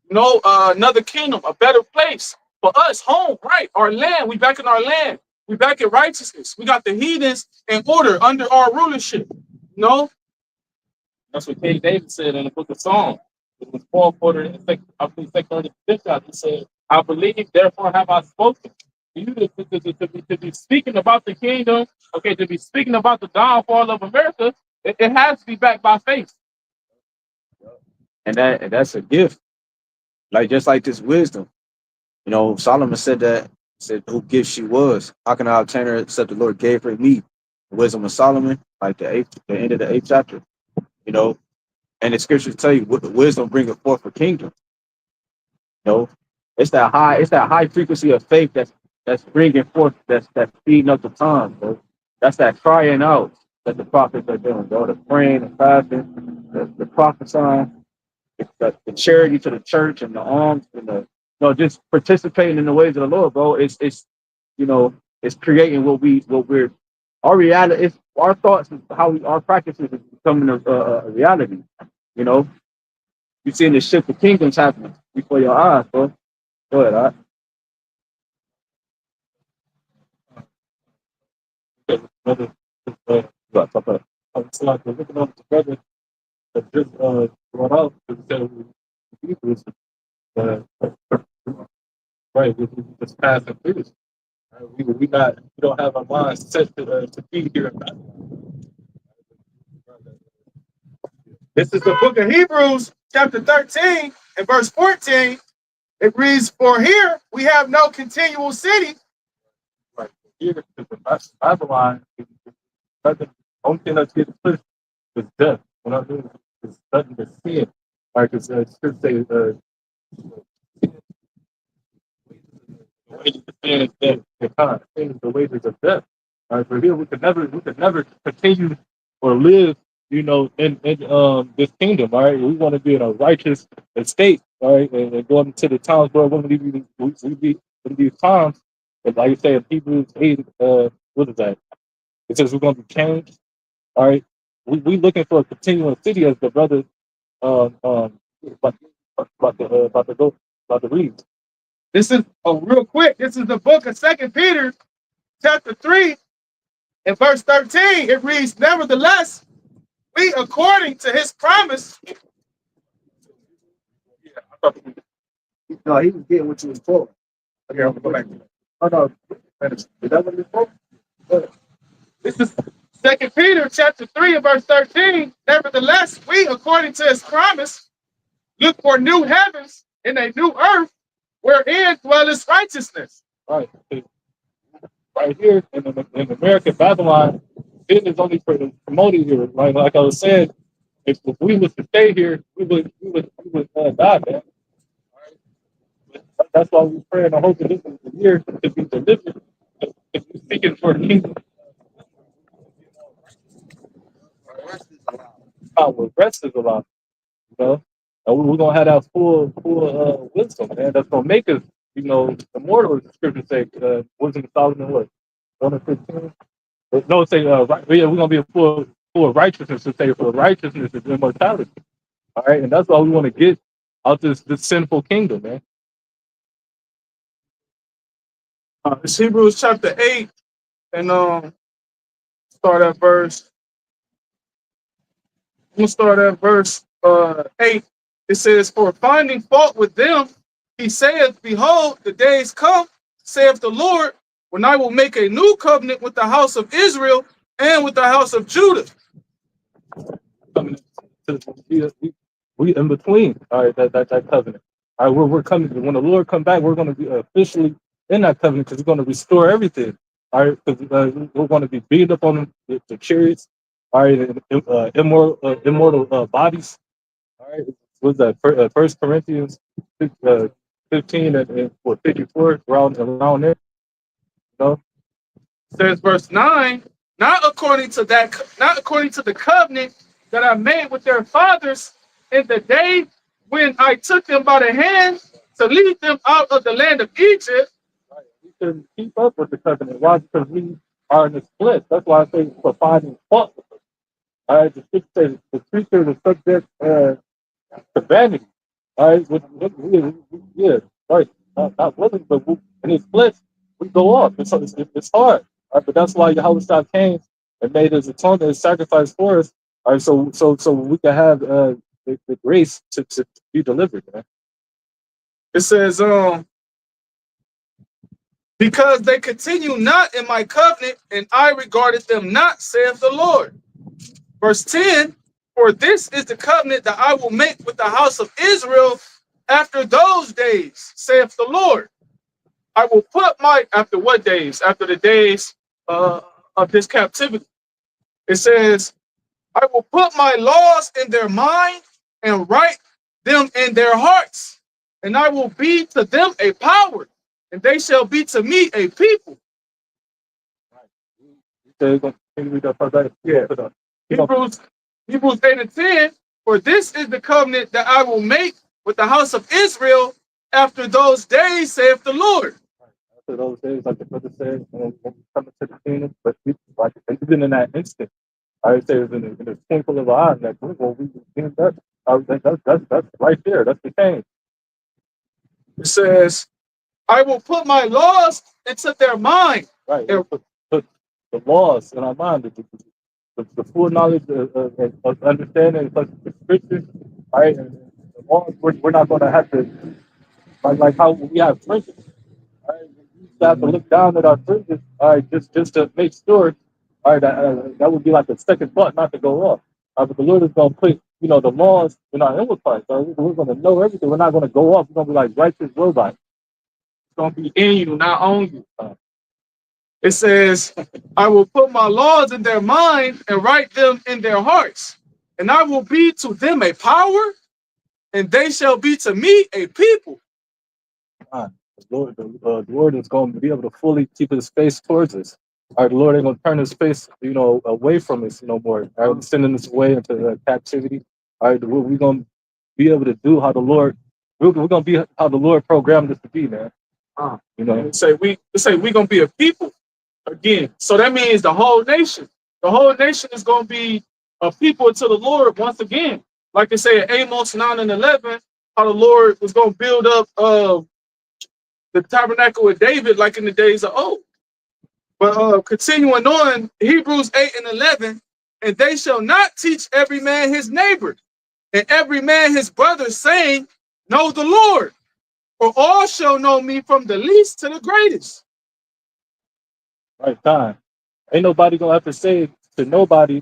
Another kingdom, a better place for us, home, right? Our land. We back in our land. We back in righteousness. We got the heathens in order under our rulership. That's what King David said in the book of Psalms. It was Paul quoted in second chapter. He said, I believe, therefore have I spoken. For you to be speaking about the kingdom, okay, to be speaking about the downfall of America, it has to be backed by faith. And that's a gift. Like just like this wisdom. Solomon said who gift she was. How can I obtain her except the Lord gave her me? The wisdom of Solomon, like the end of the 8th chapter. And the scriptures tell you what the wisdom bringeth forth a kingdom. You know, it's that high frequency of faith that's bringing forth, that's speeding up the time. Bro. That's that crying out that the prophets are doing, bro. The praying, the fasting, the prophesying, the charity to the church and the alms and the just participating in the ways of the Lord, bro. It's you know, it's creating what we're our reality. It's our thoughts, how our practices is becoming a reality. You know, you're seeing the shift of kingdoms happening before your eyes, bro. Go ahead, all right? Brother, it's like looking up the brother that just brought out and said Hebrews, uh, right? We just passing through this. Right? We don't have our minds set to be here. This is the book of Hebrews, chapter 13, and verse 14. It reads, "For here we have no continual city." Right here, the Babylon, only thing that's getting pushed is death. What I mean is nothing to sin. Like it's should say, the wages of sin is death. Sin is the wages of death. All right, for here we could never continue or live, in this kingdom. All right, we want to be in a righteous estate. All right, and going into the times where we be in these times. And like you say in Hebrews 8, what is that? It says we're going to be changed. All right, we looking for a continual city as the brother about to read. This is real quick. This is the book of 2 Peter, chapter 3, and verse 13. It reads, "Nevertheless, we, according to his promise." No, he was getting what you was told. Okay, I'm gonna go back. Oh no, is that what it's for? This is 2 Peter, chapter 3, and verse 13. "Nevertheless, we, according to his promise, look for new heavens and a new earth, wherein dwelleth righteousness." Right, right here in America, Babylon, sin is only promoted here. Right, like I was saying, if we was to stay here, we would die, man. That's why we pray and I hope that this is the year to be delivered. If you're seeking for a kingdom, power, rest is allowed. You know, and we're gonna have that full wisdom, man. That's gonna make us, immortal. As the scripture say, wisdom of Solomon, what 1:15. No, say right, yeah, we're gonna be full of righteousness. To say for righteousness is immortality. All right, and that's why we want to get out this sinful kingdom, man. It's Hebrews chapter 8, and start at verse. I'm gonna start at verse 8. It says, "For finding fault with them, he saith, Behold, the days come, saith the Lord, when I will make a new covenant with the house of Israel and with the house of Judah." Coming to we in between. All right, that covenant. All right, we're coming. When the Lord come back, we're going to be officially in that covenant because we're going to restore everything. All right, because we're going to be beat up on the chariots. All right, immortal bodies. All right, was that First Corinthians 15 and 54 around there? You know? Says verse 9, not according to the covenant that I made with their fathers in the day when I took them by the hand to lead them out of the land of Egypt. Right. We couldn't keep up with the covenant. Why? Because we are in the split. That's why I say for finding fault. All right, the scripture says the creature is subject to vanity. All right, yeah, right. Not willing, but in his flesh, we go off. It's hard. All right, but that's why Yahweh came and made his atonement, his sacrifice for us. All right, so we can have the grace to be delivered. Man. It says, because they continue not in my covenant, and I regarded them not, saith the Lord. Verse 10, for this is the covenant that I will make with the house of Israel after those days, saith the Lord. I will put my, after what days? After the days of this captivity. It says, I will put my laws in their mind and write them in their hearts, and I will be to them a power, and they shall be to me a people. Yeah. Hebrews 8 and 10, for this is the covenant that I will make with the house of Israel after those days, saith the Lord. After those days, like the brother said, when we come into the kingdom, but like even in that instant, I would say it was in the twinkle of an eye, that when we came back, that's right there. That's the change. It says, I will put my laws into their mind. Right. Put the laws in our mind, the full knowledge of understanding such the scripture, right? And the laws, we're not going to have to, like how we have fringes, right? We used to have to look down at our fringes, all right, just to make sure, all right, that would be like a second thought not to go off. But the Lord is going to put, the laws in our inward parts. So we're going to know everything. We're not going to go off. We're going to be like righteous robots. It's going to be in you, not on you. It says, I will put my laws in their mind and write them in their hearts, and I will be to them a power, and they shall be to me a people. The Lord is going to be able to fully keep his face towards us. All right, the Lord ain't going to turn his face, away from us no more. All right, sending us away into captivity. All right, we're going to be able to do how the Lord, we're going to be how the Lord programmed us to be, man. Say we're going to be a people again. So that means the whole nation. The whole nation is going to be a people to the Lord once again. Like they say in Amos 9 and 11, how the Lord was going to build up the tabernacle with David like in the days of old. But continuing on, Hebrews 8 and 11, and they shall not teach every man his neighbor, and every man his brother, saying, know the Lord, for all shall know me from the least to the greatest. Right time. Ain't nobody gonna have to say to nobody,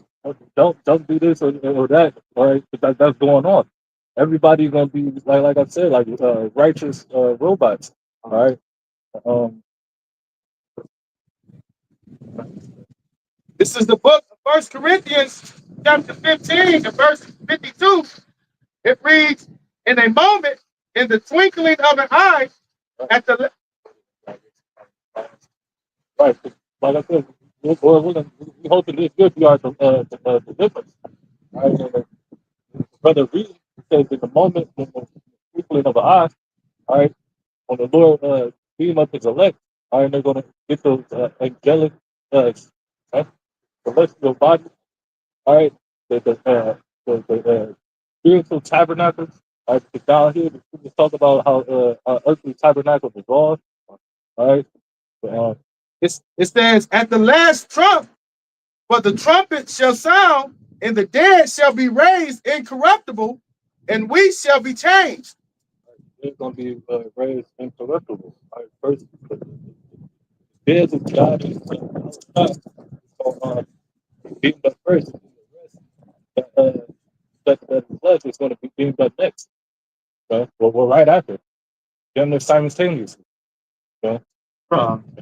don't do this or that, right? Because that's going on. Everybody's gonna be like I said, like righteous robots. All right. This is the book of 1 Corinthians, chapter 15, and verse 52. It reads, in a moment, in the twinkling of an eye, at the... Right. Like I said, we hoping this good be our deliverance. Right. Brother Reed says in the moment, in the twinkling of an eye, all right, when the Lord beam up his elect, all right, they're going to get those angelic celestial bodies, all right, the spiritual tabernacles. All right, down here, we talk about how earthly tabernacles is all right. It says, at the last trump, for the trumpet shall sound, and the dead shall be raised incorruptible, and we shall be changed. It's going to be raised incorruptible. All right, first, the dead of God is being the first. That flesh is going to be being done next. Okay? Well, we're right after. Then they're simultaneously. Okay?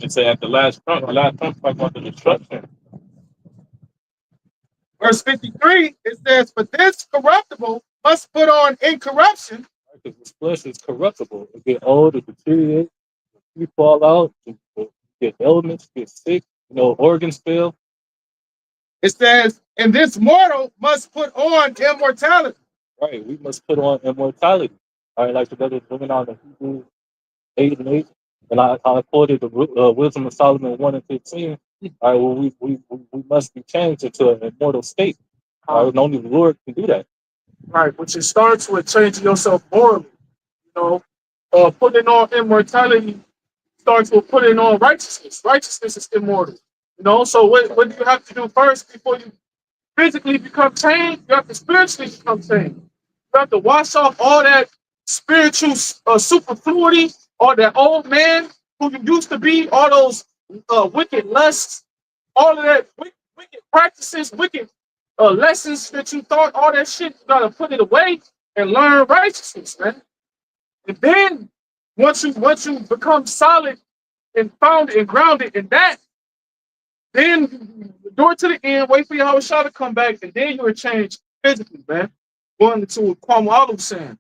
It say at the last trump talk about the destruction. Verse 53, it says, for this corruptible must put on incorruption. Because this flesh is corruptible. It get old, it deteriorates, you fall out, you get ailments, get sick, organs fail. It says, and this mortal must put on immortality. Right, we must put on immortality. All right, like the brother bringing on the Hebrews 8 and 8. And I quoted the Wisdom of Solomon 1 and 15. All right, well, we must be changed into an immortal state. All right, and only the Lord can do that. Right, which it starts with changing yourself morally. Putting on immortality starts with putting on righteousness. Righteousness is immortal. So what do you have to do first before you physically become changed? You have to spiritually become changed. You have to wash off all that spiritual superfluity, all that old man who you used to be, all those wicked lusts, all of that wicked practices, wicked lessons that you thought, all that shit, you gotta put it away and learn righteousness, man. And then once you become solid and founded and grounded in that, then endure to the end, wait for YAHWASHI to come back, and then you will change physically, man. Going to Kwame Alu saying.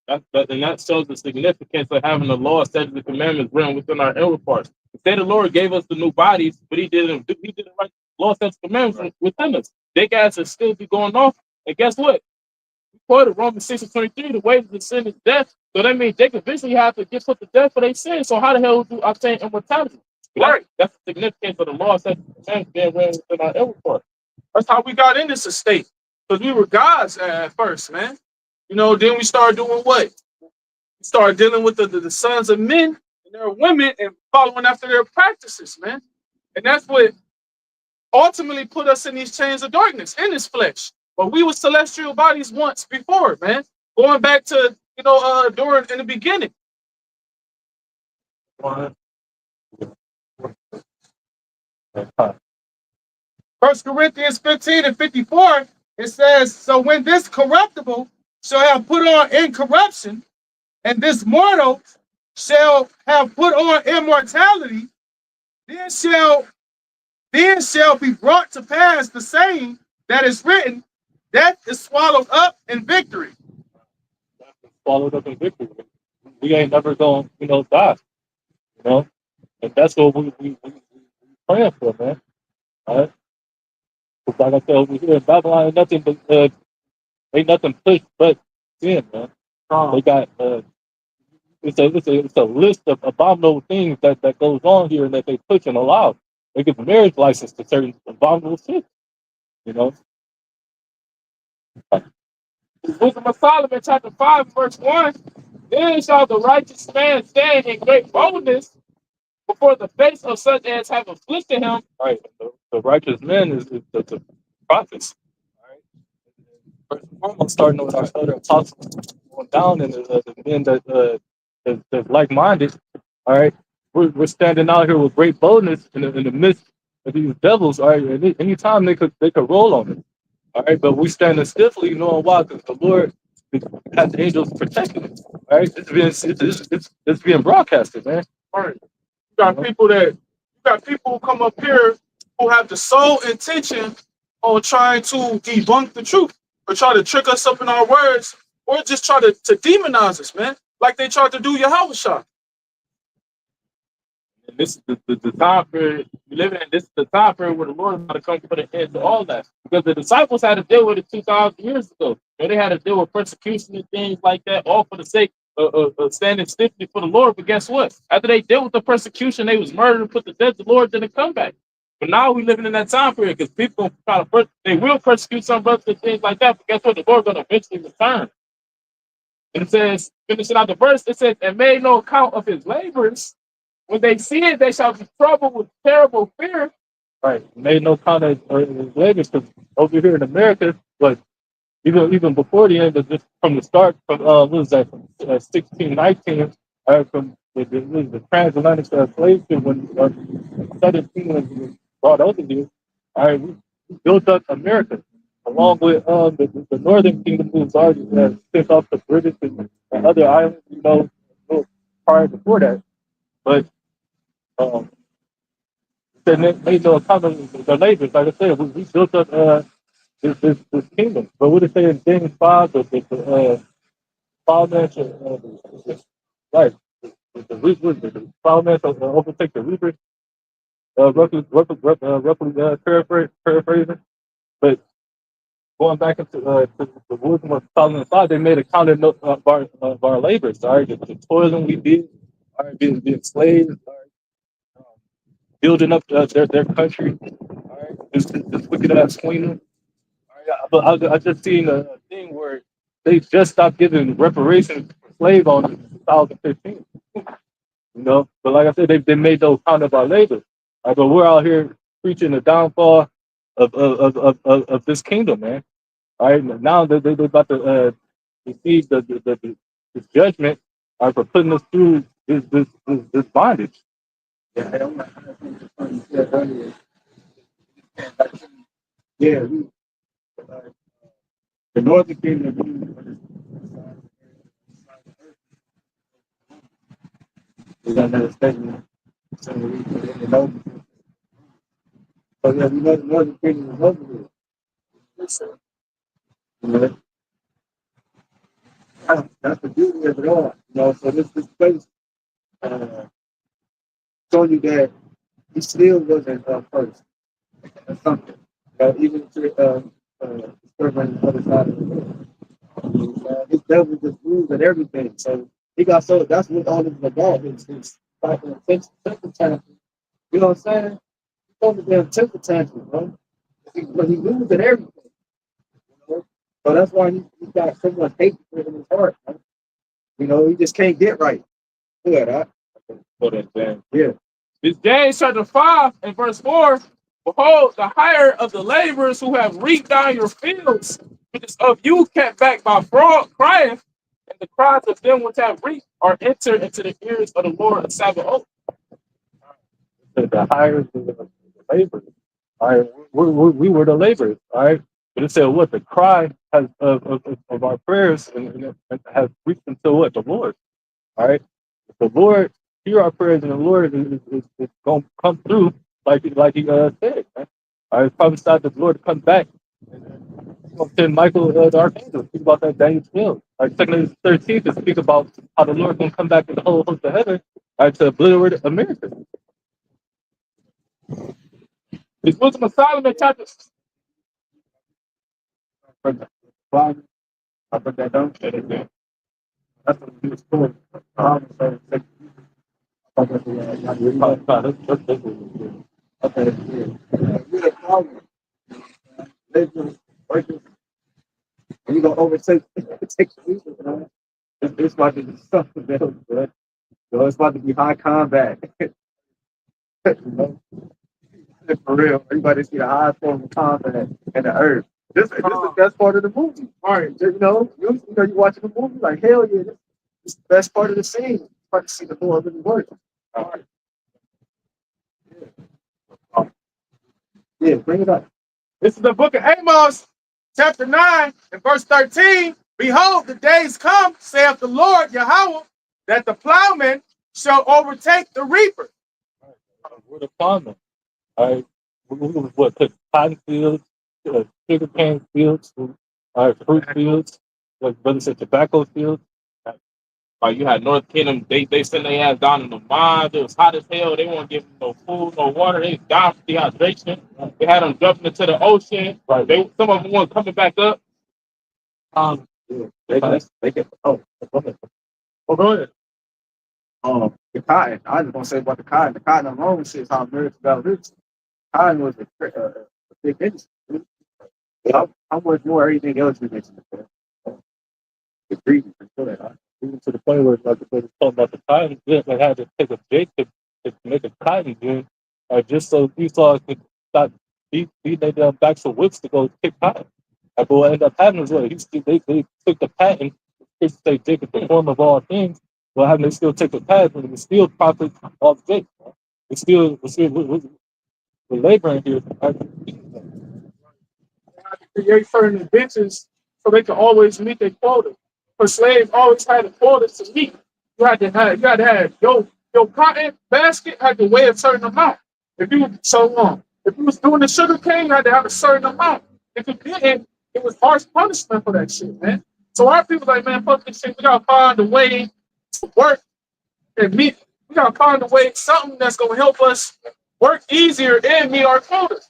And that shows the significance of having the law, statutes, and commandments written within our inward parts. Instead, the Lord gave us the new bodies, but He didn't. He didn't write law, statutes, and commandments within us. They guys will still be going off. And guess what? We quoted Romans 6:23. The wages of sin is death. So that means they could eventually have to get put to death for their sin. So how the hell do I obtain immortality? Right. That's the significance of the law, statutes, and commandments being written within our inward parts. That's how we got in this estate. Because we were gods at first, man. You know, then we started doing what? We started dealing with the sons of men and their women and following after their practices, man. And that's what ultimately put us in these chains of darkness, in this flesh. But we were celestial bodies once before, man. Going back to, during in the beginning. First Corinthians 15:54, it says, so when this corruptible shall have put on incorruption, and this mortal shall have put on immortality, then shall be brought to pass the saying that is written, death is swallowed up in victory. Swallowed up in victory. We ain't never going, die. And that's what we praying for, man. All right. Because like I said over here in Babylon, ain't nothing pushed but sin, man. They got it's a list of abominable things that goes on here and that they push and allow. They give marriage license to certain abominable shit. Wisdom of Solomon, chapter 5, verse 1. Then shall the righteous man stand in great boldness before the face of such as have afflicted him. All right, the righteous man is the prophets. All right. First and foremost, starting with our other apostles, going down and the men that's like-minded. All right, we're standing out here with great boldness in the midst of these devils. All right, and anytime they could roll on it. All right, but we standing stiffly, knowing why? Because the Lord has angels protecting it. All right, it's being broadcasted, man. All right. You got people who come up here who have the sole intention on trying to debunk the truth or try to trick us up in our words or just try to demonize us, man, like they tried to do YAHWASHI. And this is the time period we live in. This is the time period where the Lord is going to come put an end to all that. Because the disciples had to deal with it 2,000 years ago. They had to deal with persecution and things like that, all for the sake of standing stiffly for the Lord. But guess what? After they dealt with the persecution, they was murdered and put to death. The Lord didn't come back. But now we living in that time period because people try to they will persecute some brothers and things like that. But guess what? The Lord's going to eventually return. And it says, finishing out the verse, it says, and made no account of his labors. When they see it, they shall be troubled with terrible fear. Right. Made no account of his labors. Because over here in America, but even before the end of this, from the start, from what was that, from 1619, from the transatlantic slave ship when Southern Kingdom was brought over here, all right, we built up America along with the Northern Kingdom who was already sent off the British and other islands, prior before that. But they made no account of the labors. Like I said, we built up this kingdom. But what it say in James 5, the plowman shall, right, the plowman shall overtake the reaper, roughly paraphrasing. But going back into to the wisdom of Solomon 5, they made account of our labors, all right, the toiling we did, all right, being slaves, all right, building up their country, all right, this wicked ass queen. But I just seen a thing where they just stopped giving reparations for slave owners in 2015. But like I said, they made no account of our labor. But we're out here preaching the downfall of this kingdom, man. All right, now they're about to receive this judgment for putting us through this bondage. Yeah, I don't know how you said earlier. Yeah, the northern kingdom is under the statement. So yeah, we know the northern kingdom is over here. You know? That's the beauty of it all. You know, so this place showing you that he still wasn't first. That's something. Even to serve on the other side of the world. His devil just rules at everything. So he got so that's what all of the about. It's like a temper tantrum. You know what I'm saying? He's over there temper tantrum, bro. But he rules at everything. You know? So that's why he got so much hate in his heart. Man. You know, he just can't get right. Yeah, that. For that damn. Yeah. This James chapter 5 and verse 4. Behold, the hire of the laborers who have reaped down your fields, which is of you kept back by fraud, crieth, and the cries of them which have reaped are entered into the ears of the Lord of Sabaoth. The higher the labor. All right, we were the laborers. All right, but it said what the cry has of our prayers and has reached until what the Lord. All right, if the Lord hear our prayers and the Lord is going to come through like he said. Man. I prophesied the Lord to come back. And he's going to send Michael the archangel. Speak about that Daniel 12. Like 2 13 to speak about how the Lord going to come back with the whole host of heaven. All right, to obliterate America. It's Wisdom of Solomon chapter. I put that down. That's what he was doing. Okay, yeah. You're the problem. Laborers, workers, and you're gonna overtake take the people, man. It's about to be something else, bro. So it's about to be high combat. You know? For real. Everybody see the high form of combat in the earth. This is the best part of the movie. All right, you know, you're watching the movie like hell yeah, this is the best part of the scene. You start to see the Lord really work. All right. Yeah, bring it up. This is the book of Amos, chapter 9 and verse 13. Behold, the days come, saith the Lord Yahawah, that the plowman shall overtake the reaper. We're the farmer. All right, what took cotton fields, sugar cane fields, fruit fields, like brother said, tobacco fields. Like you had North Kingdom, they sent their ass down in the mines. It was hot as hell. They won't give them no food, no water. They died from dehydration. They had them jumping into the ocean. Right. Some of them weren't coming back up. Yeah, they get go ahead. Oh, go ahead. The cotton. I was gonna say about the cotton. The cotton alone says how America got rich. Cotton was a big industry. How much more everything else we mentioned before? The greed for that. Even to the point where, like they was talking about the cotton gin, they had to take a Jake to make a cotton gin, just so Esau could stop beating their damn backs with whips to go pick cotton. But what ended up happening is what they took the patent, to say Jake is the form of all things. What happened? They still take the patent and still profit off Jake. We're laboring here. Create certain inventions so they can always meet their quota. For slaves always had a quota to meet. You had to have your cotton basket had to weigh a certain amount. If you was doing the sugar cane, you had to have a certain amount. If you didn't, it was harsh punishment for that shit, man. So our people like, man, fuck this shit. We gotta find a way to work and meet. We gotta find a way, something that's gonna help us work easier and meet our quotas.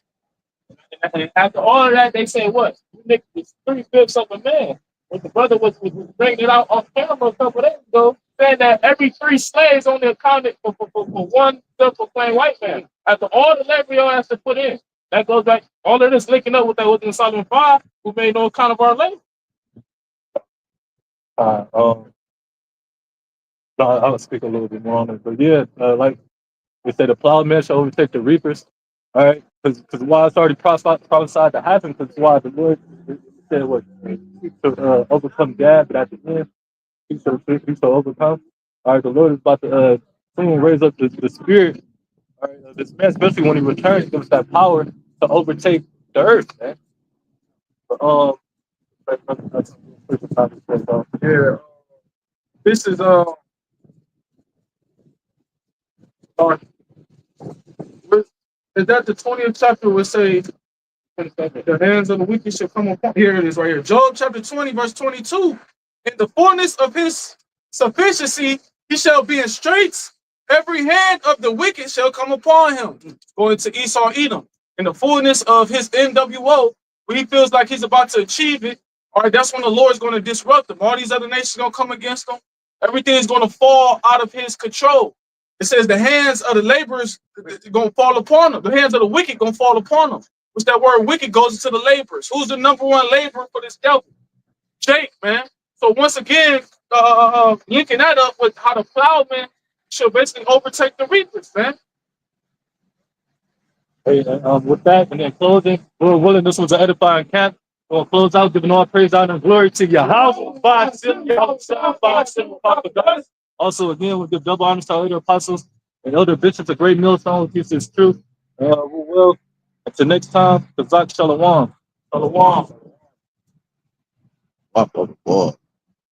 And after all of that, they say what? You niggas is 3/5 of a man. When the brother was bringing it out on camera a couple days ago, saying that every 3 slaves only accounted for one self-proclaimed white man. After all the labor y'all has to put in, that goes back, all of this linking up with that within Solomon 5, who made no account of our labor. I'll speak a little bit more on it, but yeah, like we said, the plowman shall overtake the reapers. All right, because why it's already prophesied to happen. Because why the Lord said what to overcome Gad, but at the end he shall overcome. All right, the Lord is about to soon raise up the spirit. All right, this man, especially when he returns, gives that power to overtake the earth, man. But, Yeah. This is is that the 20th chapter would say the hands of the wicked shall come upon. Here it is right here. Job chapter 20, verse 22. In the fullness of his sufficiency, he shall be in straits. Every hand of the wicked shall come upon him. Going to Esau, Edom. In the fullness of his NWO, when he feels like he's about to achieve it, all right, that's when the Lord is going to disrupt him. All these other nations are going to come against him. Everything is going to fall out of his control. It says the hands of the laborers are going to fall upon them. The hands of the wicked going to fall upon them. Which that word wicked goes into the laborers. Who's the number one laborer for this devil? Jake, man. So once again, linking that up with how the plowman should basically overtake the reapers, man. Hey, with that, and then closing, Lord willing, this was an edifying camp. We'll close out, giving all praise, honor, and glory to Yahawah. HAQADASH. Also, again, we'll give double honors to our elder apostles and elder bishops, a great millstone who keeps his truth. We will. Until next time, Kazak Shalom. Shalom. Boy.